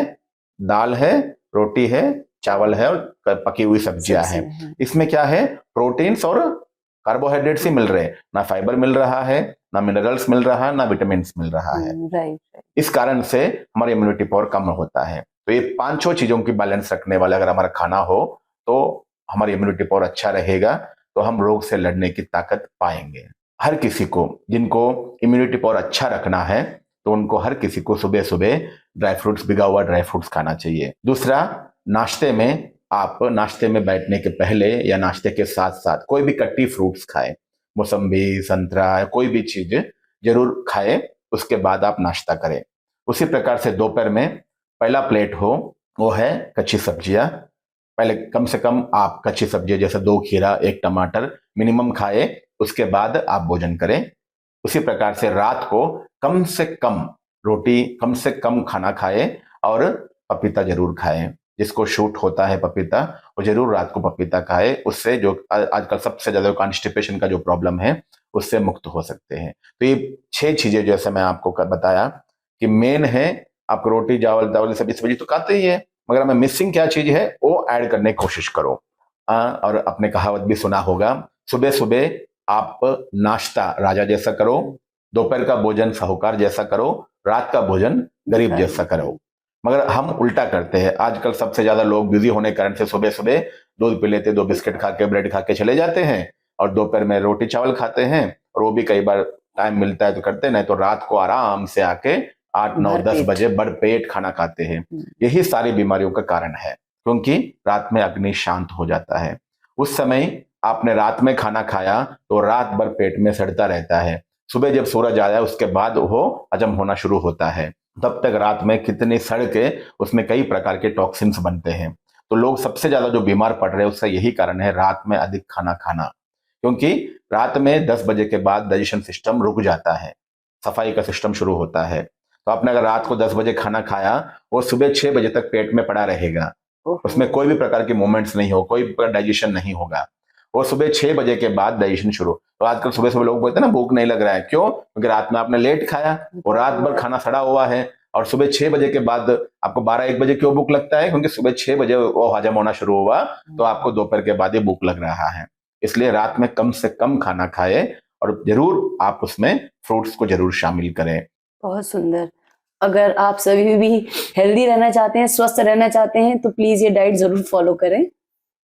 दाल है, रोटी है, चावल है और पकी हुई सब्जियां हैं। इसमें क्या है, प्रोटीन्स और कार्बोहाइड्रेट्स ही मिल रहे हैं, ना फाइबर मिल रहा है, ना मिनरल्स मिल रहा है, ना विटामिन्स मिल रहा है। राइट। इस कारण से हमारी इम्यूनिटी पावर कम होता है। तो ये 5 चीजों की बैलेंस रखने वाला अगर हमारा खाना हो तो हमारी इम्यूनिटी पावर अच्छा रहेगा, तो हम रोग से लड़ने की ताकत पाएंगे। हर किसी को जिनको इम्यूनिटी पावर अच्छा रखना है तो उनको हर किसी को सुबह सुबह ड्राई फ्रूट्स, भिगा हुआ ड्राई फ्रूट्स खाना चाहिए। दूसरा, नाश्ते में आप नाश्ते में बैठने के पहले या नाश्ते के साथ साथ कोई भी कट्टी फ्रूट्स खाएं, मौसम्बी, संतरा, कोई भी चीज जरूर खाएं, उसके बाद आप नाश्ता करें। उसी प्रकार से दोपहर में पहला प्लेट हो वो है कच्ची सब्जियां। पहले कम से कम आप कच्ची सब्जियां जैसे 2 खीरा, 1 टमाटर मिनिमम खाएं, उसके बाद आप भोजन करें। उसी प्रकार से रात को कम से कम रोटी, कम से कम खाना खाएं और पपीता जरूर खाएं। जिसको शूट होता है पपीता, वो जरूर रात को पपीता खाए। उससे जो आजकल सबसे ज्यादा कॉन्स्टिपेशन का जो प्रॉब्लम है उससे मुक्त हो सकते हैं। तो ये 6 चीजें जैसे मैं आपको बताया कि मेन है। आप रोटी, चावल, दावल, सब्जी तो खाते ही है, मगर हमें मिसिंग क्या चीज है वो ऐड करने की कोशिश करो। और अपने कहावत भी सुना होगा, सुबह सुबह आप नाश्ता राजा जैसा करो, दोपहर का भोजन साहूकार जैसा करो, रात का भोजन गरीब जैसा करो। मगर हम उल्टा करते हैं। आजकल सबसे ज्यादा लोग बिजी होने के कारण से सुबह सुबह दूध पी लेते, 2 बिस्किट खा के, ब्रेड खा के चले जाते हैं, और दोपहर में रोटी चावल खाते हैं, और वो भी कई बार टाइम मिलता है तो करते, नहीं तो रात को आराम से आके 8, 9, 10 बजे भरपेट खाना खाते हैं। यही सारी बीमारियों का कारण है, क्योंकि रात में अग्नि शांत हो जाता है। उस समय आपने रात में खाना खाया तो रात भर पेट में सड़ता रहता है। सुबह जब सूरज आया उसके बाद वो हजम होना शुरू होता है, तब तक रात में कितनी सड़ के उसमें कई प्रकार के टॉक्सिन्स बनते हैं। तो लोग सबसे ज्यादा जो बीमार पड़ रहे हैं उसका यही कारण है, रात में अधिक खाना खाना। क्योंकि रात में 10 बजे के बाद डाइजेशन सिस्टम रुक जाता है, सफाई का सिस्टम शुरू होता है। तो आपने अगर रात को 10 बजे खाना खाया, वो सुबह 6 बजे तक पेट में पड़ा रहेगा, उसमें कोई भी प्रकार के मूवमेंट्स नहीं हो, कोई प्रकार डाइजेशन नहीं होगा। वो सुबह 6 बजे के बाद डाइजेशन शुरू। तो आजकल सुबह सुबह लोग बोलते हैं ना भूख नहीं लग रहा है, क्यों? क्योंकि रात में आपने लेट खाया और रात भर खाना सड़ा हुआ है, और सुबह 6 बजे के बाद आपको 12-1 बजे क्यों भूख लगता है? क्योंकि सुबह 6 बजे वो हजम होना शुरू हुआ, तो आपको दोपहर के बाद ही भूख लग रहा है। इसलिए रात में कम से कम खाना खाए, और जरूर आप उसमें फ्रूट्स को जरूर शामिल करें। बहुत सुंदर। अगर आप सभी भी हेल्दी रहना चाहते हैं, स्वस्थ रहना चाहते हैं, तो प्लीज ये डाइट जरूर फॉलो करें।